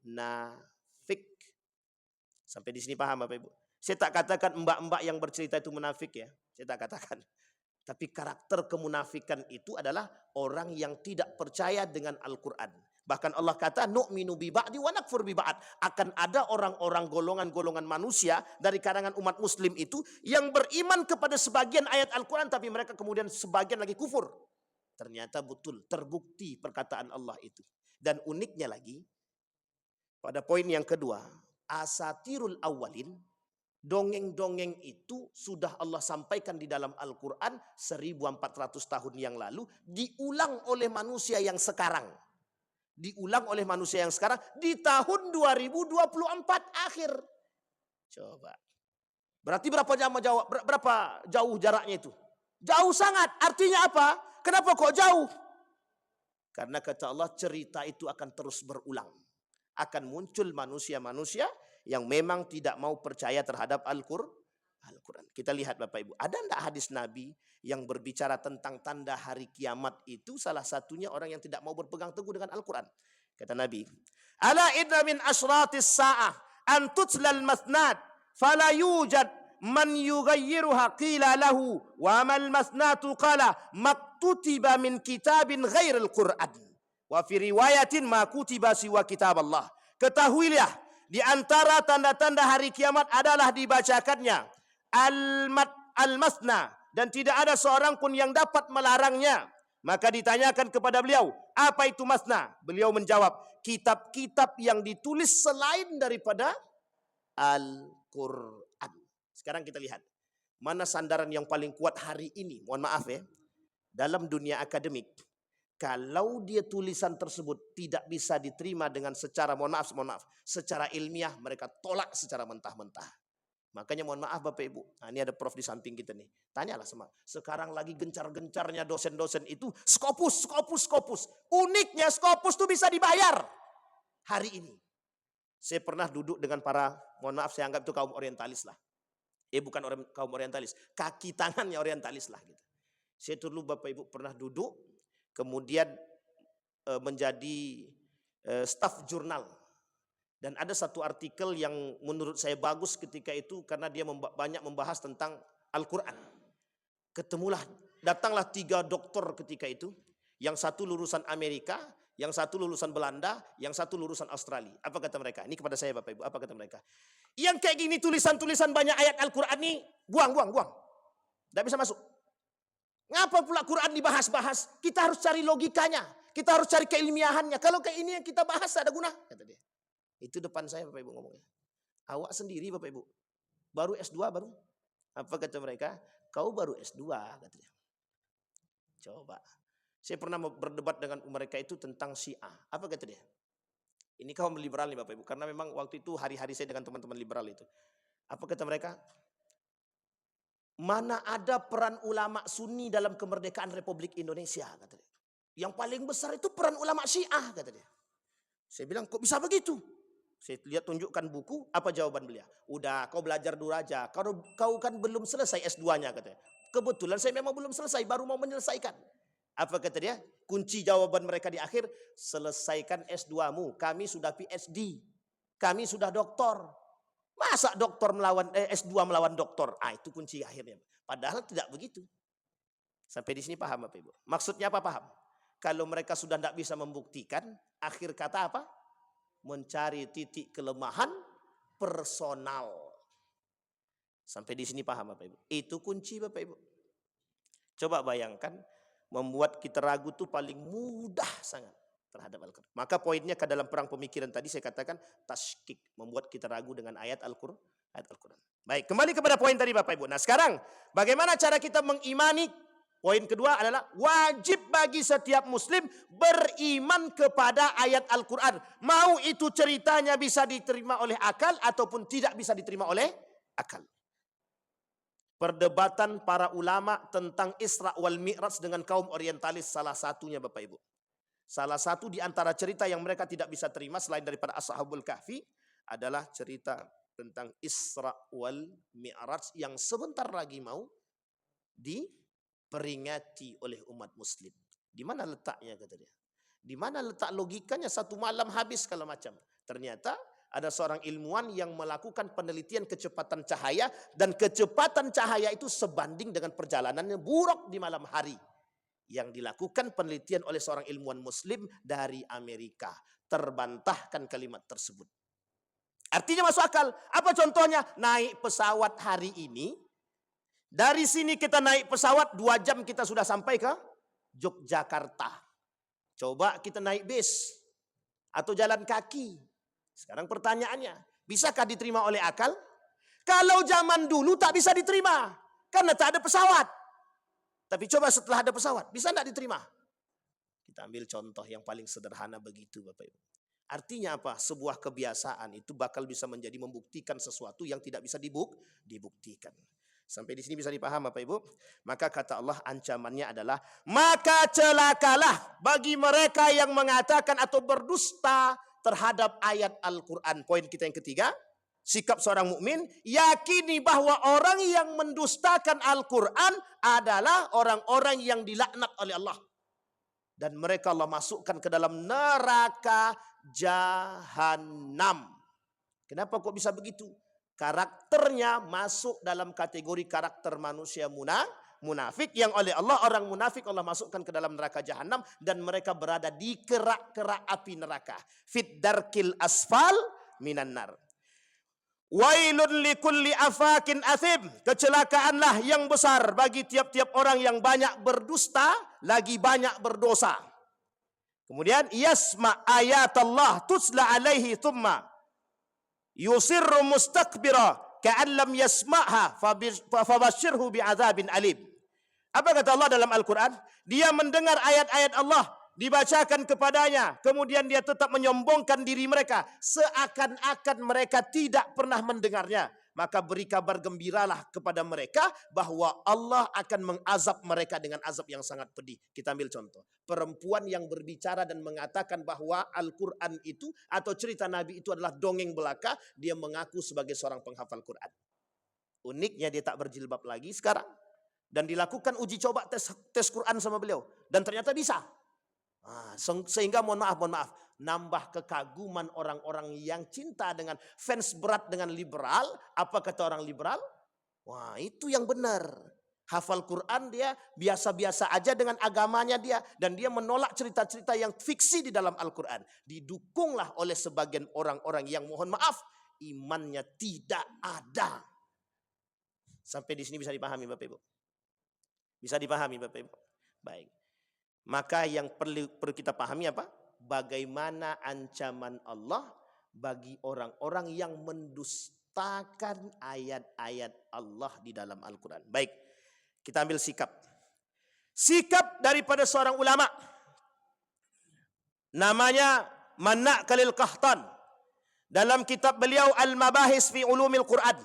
Sampai di sini paham Bapak Ibu? Saya tak katakan mbak-mbak yang bercerita itu munafik ya. Saya tak katakan. Tapi karakter kemunafikan itu adalah orang yang tidak percaya dengan Al-Quran. Bahkan Allah kata, nu'minu bi ba'di wa nakfur bi ba'd. Akan ada orang-orang golongan-golongan manusia dari kalangan umat muslim itu yang beriman kepada sebagian ayat Al-Quran, tapi mereka kemudian sebagian lagi kufur. Ternyata betul, terbukti perkataan Allah itu. Dan uniknya lagi, pada poin yang kedua, asatirul awalin, dongeng-dongeng itu sudah Allah sampaikan di dalam Al-Quran 1400 tahun yang lalu, diulang oleh manusia yang sekarang. Diulang oleh manusia yang sekarang di tahun 2024 akhir. Coba. Berarti berapa jauh jaraknya itu? Jauh sangat. Artinya apa? Kenapa kok jauh? Karena kata Allah cerita itu akan terus berulang. Akan muncul manusia-manusia yang memang tidak mau percaya terhadap Al-Quran. Kita lihat Bapak Ibu. Ada enggak hadis Nabi yang berbicara tentang tanda hari kiamat itu? Salah satunya orang yang tidak mau berpegang teguh dengan Al-Quran. Kata Nabi, ala inna min asyratis sa'ah an tutlal masnad fala yujad man yughayyiruha qila lahu wa mal masnatu qala maktutiba min kitabin ghairil Qur'an wa fi riwayatin ma kutiba siwa kitab Allah. Ketahuilah di antara tanda-tanda hari kiamat adalah dibacakannya al-masna dan tidak ada seorang pun yang dapat melarangnya. Maka ditanyakan kepada beliau, apa itu masna? Beliau menjawab, kitab-kitab yang ditulis selain daripada Al-Quran. Sekarang kita lihat, mana sandaran yang paling kuat hari ini? Mohon maaf ya, dalam dunia akademik, kalau dia tulisan tersebut tidak bisa diterima dengan secara, mohon maaf, secara ilmiah, mereka tolak secara mentah-mentah. Makanya mohon maaf Bapak Ibu, nah ini ada prof di samping kita nih, tanyalah sama. Sekarang lagi gencar-gencarnya dosen-dosen itu Scopus. Uniknya Scopus itu bisa dibayar hari ini. Saya pernah duduk dengan para, mohon maaf saya anggap itu kaum orientalis lah. Bukan kaum orientalis, kaki tangannya orientalis lah gitu. Saya dulu Bapak Ibu pernah duduk, kemudian menjadi staf jurnal. Dan ada satu artikel yang menurut saya bagus ketika itu karena dia banyak membahas tentang Al-Quran. Datanglah 3 doktor ketika itu. Yang satu lulusan Amerika, yang satu lulusan Belanda, yang satu lulusan Australia. Apa kata mereka? Ini kepada saya Bapak Ibu, apa kata mereka? Yang kayak gini tulisan-tulisan banyak ayat Al-Quran ini, buang. Tidak bisa masuk. Ngapa pula Quran dibahas-bahas? Kita harus cari logikanya. Kita harus cari keilmiahannya. Kalau kayak ini yang kita bahas ada guna, kata dia. Itu depan saya Bapak Ibu ngomongnya. Awak sendiri Bapak Ibu. Baru S2 baru. Apa kata mereka? Kau baru S2 katanya. Coba. Saya pernah berdebat dengan mereka itu tentang Syiah. Apa kata dia? Ini kaum liberal nih Bapak Ibu. Karena memang waktu itu hari-hari saya dengan teman-teman liberal itu. Apa kata mereka? Mana ada peran ulama Sunni dalam kemerdekaan Republik Indonesia, kata dia. Yang paling besar itu peran ulama Syiah, kata dia. Saya bilang, kok bisa begitu? Saya lihat tunjukkan buku, apa jawaban beliau? Udah, kau belajar dulu aja. Kau kan belum selesai S2-nya, katanya. Kebetulan saya memang belum selesai, baru mau menyelesaikan. Apa kata dia? Kunci jawaban mereka di akhir, selesaikan S2-mu. Kami sudah PhD. Kami sudah doktor. Masa doktor melawan S2 melawan doktor? Ah, itu kunci akhirnya. Padahal tidak begitu. Sampai di sini paham Bapak Ibu? Maksudnya apa paham? Kalau mereka sudah tidak bisa membuktikan, akhir kata apa? Mencari titik kelemahan personal. Sampai di sini paham Bapak Ibu? Itu kunci Bapak Ibu. Coba bayangkan, membuat kita ragu itu paling mudah sangat terhadap Al-Quran. Maka poinnya ke dalam perang pemikiran tadi saya katakan tashkik, membuat kita ragu dengan ayat Al-Quran. Baik, kembali kepada poin tadi Bapak Ibu. Nah sekarang, bagaimana cara kita mengimani? Poin kedua adalah wajib bagi setiap muslim beriman kepada ayat Al-Quran. Mau itu ceritanya bisa diterima oleh akal ataupun tidak bisa diterima oleh akal. Perdebatan para ulama tentang Isra wal Mi'raj dengan kaum orientalis salah satunya Bapak Ibu. Salah satu di antara cerita yang mereka tidak bisa terima selain daripada Ashabul Kahfi adalah cerita tentang Isra wal Mi'raj yang sebentar lagi mau diperingati oleh umat muslim. Di mana letaknya kata dia? Di mana letak logikanya satu malam habis kalau macam? Ternyata ada seorang ilmuwan yang melakukan penelitian kecepatan cahaya dan kecepatan cahaya itu sebanding dengan perjalanannya buruk di malam hari. Yang dilakukan penelitian oleh seorang ilmuwan muslim dari Amerika. Terbantahkan kalimat tersebut. Artinya masuk akal. Apa contohnya? Naik pesawat hari ini. Dari sini kita naik pesawat 2 jam kita sudah sampai ke Yogyakarta. Coba kita naik bis. Atau jalan kaki. Sekarang pertanyaannya. Bisakah diterima oleh akal? Kalau zaman dulu tak bisa diterima. Karena tak ada pesawat. Tapi coba setelah ada pesawat, bisa tidak diterima? Kita ambil contoh yang paling sederhana begitu Bapak Ibu. Artinya apa? Sebuah kebiasaan itu bakal bisa menjadi membuktikan sesuatu yang tidak bisa dibuktikan. Sampai di sini bisa dipaham Bapak Ibu? Maka kata Allah ancamannya adalah, maka celakalah bagi mereka yang mengatakan atau berdusta terhadap ayat Al-Quran. Poin kita yang ketiga. Sikap seorang mukmin yakini bahwa orang yang mendustakan Al-Quran adalah orang-orang yang dilaknat oleh Allah. Dan mereka Allah masukkan ke dalam neraka jahanam. Kenapa kok bisa begitu? Karakternya masuk dalam kategori karakter manusia munafik yang oleh Allah, orang munafik Allah masukkan ke dalam neraka jahanam dan mereka berada di kerak-kerak api neraka. Fit darkil asfal minan nar. Wailun likulli afakin athim. Kecelakaanlah yang besar bagi tiap-tiap orang yang banyak berdusta, lagi banyak berdosa. Kemudian, yasma ayat Allah tusla alaihi thumma yusirru mustakbira ka'an lam yasma'ha fabashirhu bi'adzabin alim. Apa kata Allah dalam Al-Quran? Dia mendengar ayat-ayat Allah dibacakan kepadanya, kemudian dia tetap menyombongkan diri mereka seakan-akan mereka tidak pernah mendengarnya. Maka beri kabar gembiralah kepada mereka bahwa Allah akan mengazab mereka dengan azab yang sangat pedih. Kita ambil contoh. Perempuan yang berbicara dan mengatakan bahwa Al-Quran itu atau cerita Nabi itu adalah dongeng belaka, dia mengaku sebagai seorang penghafal Quran. Uniknya dia tak berjilbab lagi sekarang. Dan dilakukan uji coba tes Quran sama beliau. Dan ternyata bisa. Sehingga mohon maaf, nambah kekaguman orang-orang yang cinta dengan fans berat dengan liberal. Apa kata orang liberal? Wah, itu yang benar. Hafal Quran dia biasa-biasa aja dengan agamanya dia. Dan dia menolak cerita-cerita yang fiksi di dalam Al-Quran. Didukunglah oleh sebagian orang-orang yang mohon maaf, imannya tidak ada. Sampai di sini bisa dipahami Bapak Ibu? Bisa dipahami Bapak Ibu? Baik. Maka yang perlu kita pahami apa? Bagaimana ancaman Allah bagi orang-orang yang mendustakan ayat-ayat Allah di dalam Al-Quran. Baik, kita ambil sikap. Sikap daripada seorang ulama. Namanya Manna' Khalil Qahtan. Dalam kitab beliau Al-Mabahis fi Ulumil Quran.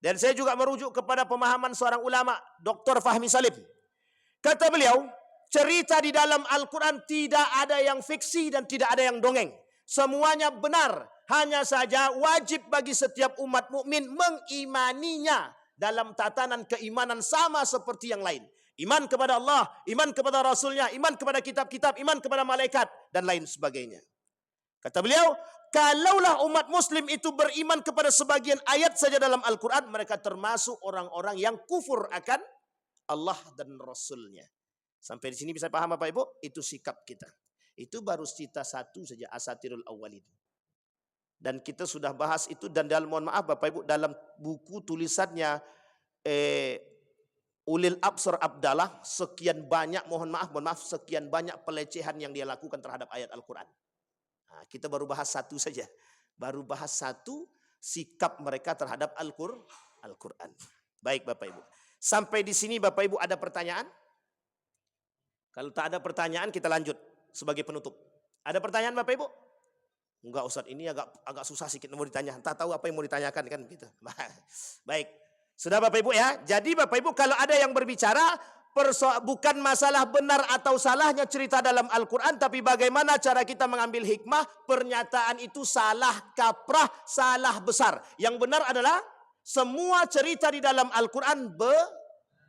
Dan saya juga merujuk kepada pemahaman seorang ulama, Dr. Fahmi Salim. Kata beliau, cerita di dalam Al-Quran tidak ada yang fiksi dan tidak ada yang dongeng. Semuanya benar. Hanya saja wajib bagi setiap umat mukmin mengimaninya dalam tatanan keimanan sama seperti yang lain. Iman kepada Allah, iman kepada Rasulnya, iman kepada kitab-kitab, iman kepada malaikat, dan lain sebagainya. Kata beliau, kalaulah umat muslim itu beriman kepada sebagian ayat saja dalam Al-Quran, mereka termasuk orang-orang yang kufur akan Allah dan Rasulnya. Sampai di sini bisa paham Bapak Ibu? Itu sikap kita. Itu baru cerita satu saja, Asatirul Awwalin. Dan kita sudah bahas itu, dan dalam, mohon maaf Bapak Ibu, dalam buku tulisannya Ulil Absar Abdallah, sekian banyak, mohon maaf, sekian banyak pelecehan yang dia lakukan terhadap ayat Al-Quran. Nah, kita baru bahas satu saja. Baru bahas satu sikap mereka terhadap Al-Quran. Baik Bapak Ibu. Sampai di sini Bapak Ibu ada pertanyaan? Kalau tak ada pertanyaan kita lanjut sebagai penutup. Ada pertanyaan Bapak Ibu? Enggak Ustaz, ini agak susah sedikit mau ditanya. Entah tahu apa yang mau ditanyakan kan begitu. Baik. Sudah Bapak Ibu ya. Jadi Bapak Ibu kalau ada yang berbicara bukan masalah benar atau salahnya cerita dalam Al-Quran, tapi bagaimana cara kita mengambil hikmah, pernyataan itu salah kaprah, salah besar. Yang benar adalah semua cerita di dalam Al-Quran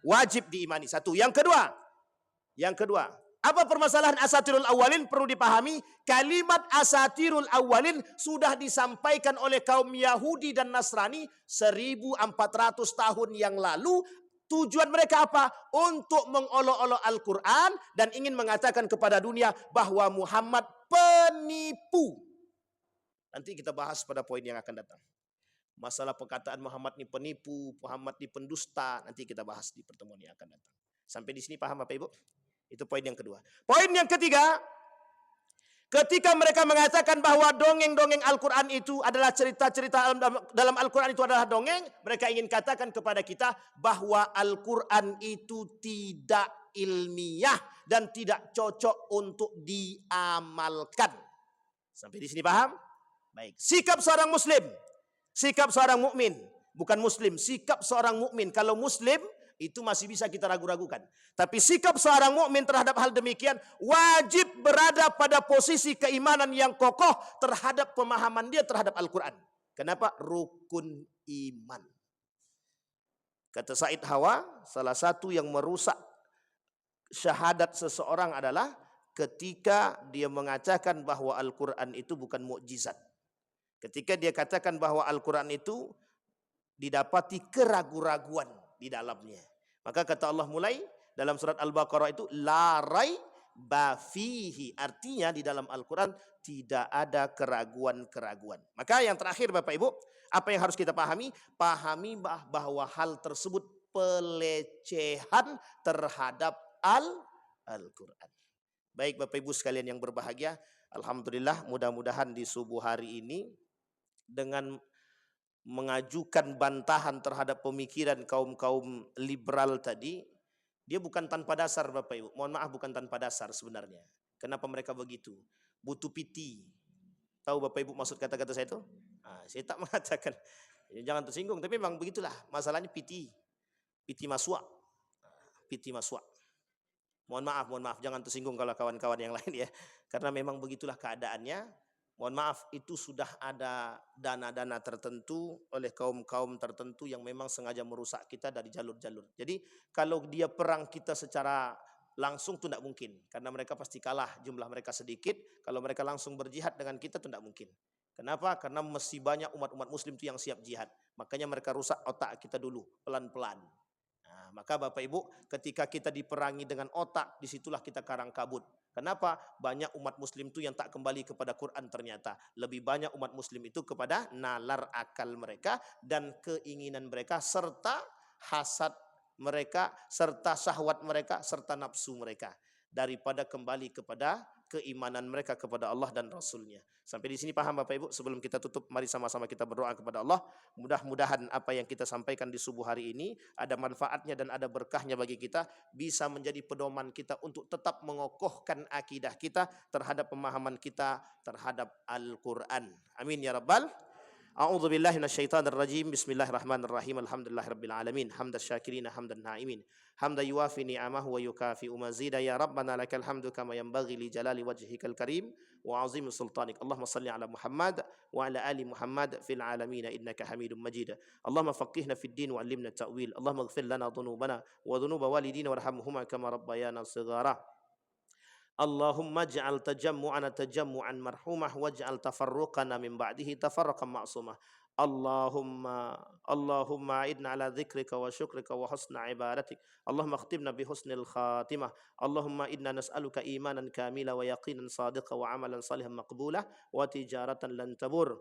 wajib diimani. Satu. Yang kedua, apa permasalahan asatirul awalin? Perlu dipahami, kalimat asatirul awalin sudah disampaikan oleh kaum Yahudi dan Nasrani 1400 tahun yang lalu. Tujuan mereka apa? Untuk mengolok-olok Al-Quran dan ingin mengatakan kepada dunia bahwa Muhammad penipu. Nanti kita bahas pada poin yang akan datang. Masalah perkataan Muhammad ini penipu, Muhammad ini pendusta, nanti kita bahas di pertemuan yang akan datang. Sampai di sini paham Bapak Ibu? Itu poin yang kedua. Poin yang ketiga, ketika mereka mengatakan bahwa dongeng-dongeng Al-Quran itu adalah cerita-cerita dalam Al-Quran itu adalah dongeng, mereka ingin katakan kepada kita bahwa Al-Quran itu tidak ilmiah dan tidak cocok untuk diamalkan. Sampai di sini paham? Baik. Sikap seorang muslim, sikap seorang mukmin, bukan muslim, sikap seorang mukmin. Kalau muslim itu masih bisa kita ragu-ragukan. Tapi sikap seorang mukmin terhadap hal demikian wajib berada pada posisi keimanan yang kokoh terhadap pemahaman dia terhadap Al-Quran. Kenapa? Rukun iman. Kata Said Hawa, salah satu yang merusak syahadat seseorang adalah ketika dia mengatakan bahwa Al-Quran itu bukan mukjizat. Ketika dia katakan bahwa Al-Quran itu didapati keraguan-raguan di dalamnya. Maka kata Allah mulai dalam surat Al-Baqarah itu la raiba fihi, artinya di dalam Al-Quran tidak ada keraguan-keraguan. Maka yang terakhir Bapak Ibu, apa yang harus kita pahami? Pahami bahwa hal tersebut pelecehan terhadap Al-Quran. Baik Bapak Ibu sekalian yang berbahagia, alhamdulillah mudah-mudahan di subuh hari ini dengan mengajukan bantahan terhadap pemikiran kaum-kaum liberal tadi, dia bukan tanpa dasar Bapak Ibu. Mohon maaf, bukan tanpa dasar sebenarnya. Kenapa mereka begitu? Butuh piti. Tahu Bapak Ibu maksud kata-kata saya itu? Nah, saya tak mengatakan, jangan tersinggung, tapi memang begitulah. Masalahnya piti. Piti maswa. Piti maswa. Mohon maaf, jangan tersinggung kalau kawan-kawan yang lain ya. Karena memang begitulah keadaannya. Mohon maaf, itu sudah ada dana-dana tertentu oleh kaum-kaum tertentu yang memang sengaja merusak kita dari jalur-jalur. Jadi kalau dia perang kita secara langsung itu tidak mungkin. Karena mereka pasti kalah, jumlah mereka sedikit. Kalau mereka langsung berjihad dengan kita itu tidak mungkin. Kenapa? Karena masih banyak umat-umat muslim itu yang siap jihad. Makanya mereka rusak otak kita dulu, pelan-pelan. Nah, maka Bapak Ibu, ketika kita diperangi dengan otak, disitulah kita karang kabut. Kenapa? Banyak umat muslim itu yang tak kembali kepada Quran ternyata. Lebih banyak umat muslim itu kepada nalar akal mereka dan keinginan mereka serta hasad mereka, serta syahwat mereka, serta nafsu mereka. Daripada kembali kepada keimanan mereka kepada Allah dan Rasulnya. Sampai di sini paham Bapak Ibu? Sebelum kita tutup, mari sama-sama kita berdoa kepada Allah. Mudah-mudahan apa yang kita sampaikan di subuh hari ini ada manfaatnya dan ada berkahnya bagi kita, bisa menjadi pedoman kita untuk tetap mengokohkan akidah kita terhadap pemahaman kita terhadap Al-Quran. Amin ya Rabbal. A'udzu billahi minasyaitonir rajim. Bismillahirrahmanirrahim. Alhamdulillahirabbil alamin. Hamdas syakirin hamdan na'imin. Hamda yuwafi ni'amahu wa yukafi'u mazida. Ya Rabbana lakal hamdu kama yanbaghi li jalali wajhikal karim wa 'azimi sultanik. Allahumma shalli ala Muhammad wa ala ali Muhammad fil alamin innaka Hamidum Majid. Allahumma faqihna fid din wa 'allimna ta'wil. Allahumma ighfir lana dhunubana wa dhunuba walidina warhamhuma kama rabbayana shighara. Allahumma ja'al tajammu'ana tajammu'an marhumah waj'al tafarruqana min ba'dihi tafarraqan ma'sumah. Allahumma a'idna ala dzikrika wa syukrika wa husna ibadatik. Allahumma khtimna bi husnil khatimah. Allahumma inna nas'aluka imanan kamila wa yaqinan sadiqa wa amalan salihan maqbula wa tijaratan lan tabur.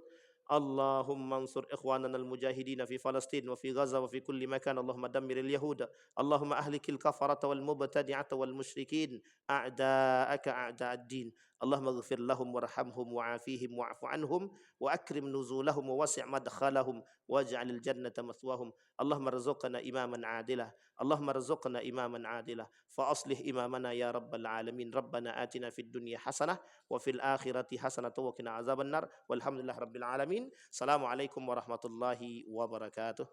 Allahumma ansur ikhwanana al-mujahidina fi Falastin wa fi Gaza wa fi kulli makan. Allahumma dammir al-yahuda. Allahumma ahlikil kafarata wal mubtadi'ata wal musyrikin a'da'aka a'da'ad-din. Allahumma ighfir lahum warhamhum wa'afihim wa'fu anhum wa akrim nuzulahum wa wasi' madkhalahum waj'alil jannata mathwahum. Allahumma rzuqna imaman 'adila. Allahumma rzuqna imaman 'adila. Fa aslih imamana ya rabbal alamin. Rabbana atina fid dunya hasanah wa fil akhirati hasanah wa qina azabannar. Walhamdulillah rabbil alamin. Assalamualaikum warahmatullahi wabarakatuh.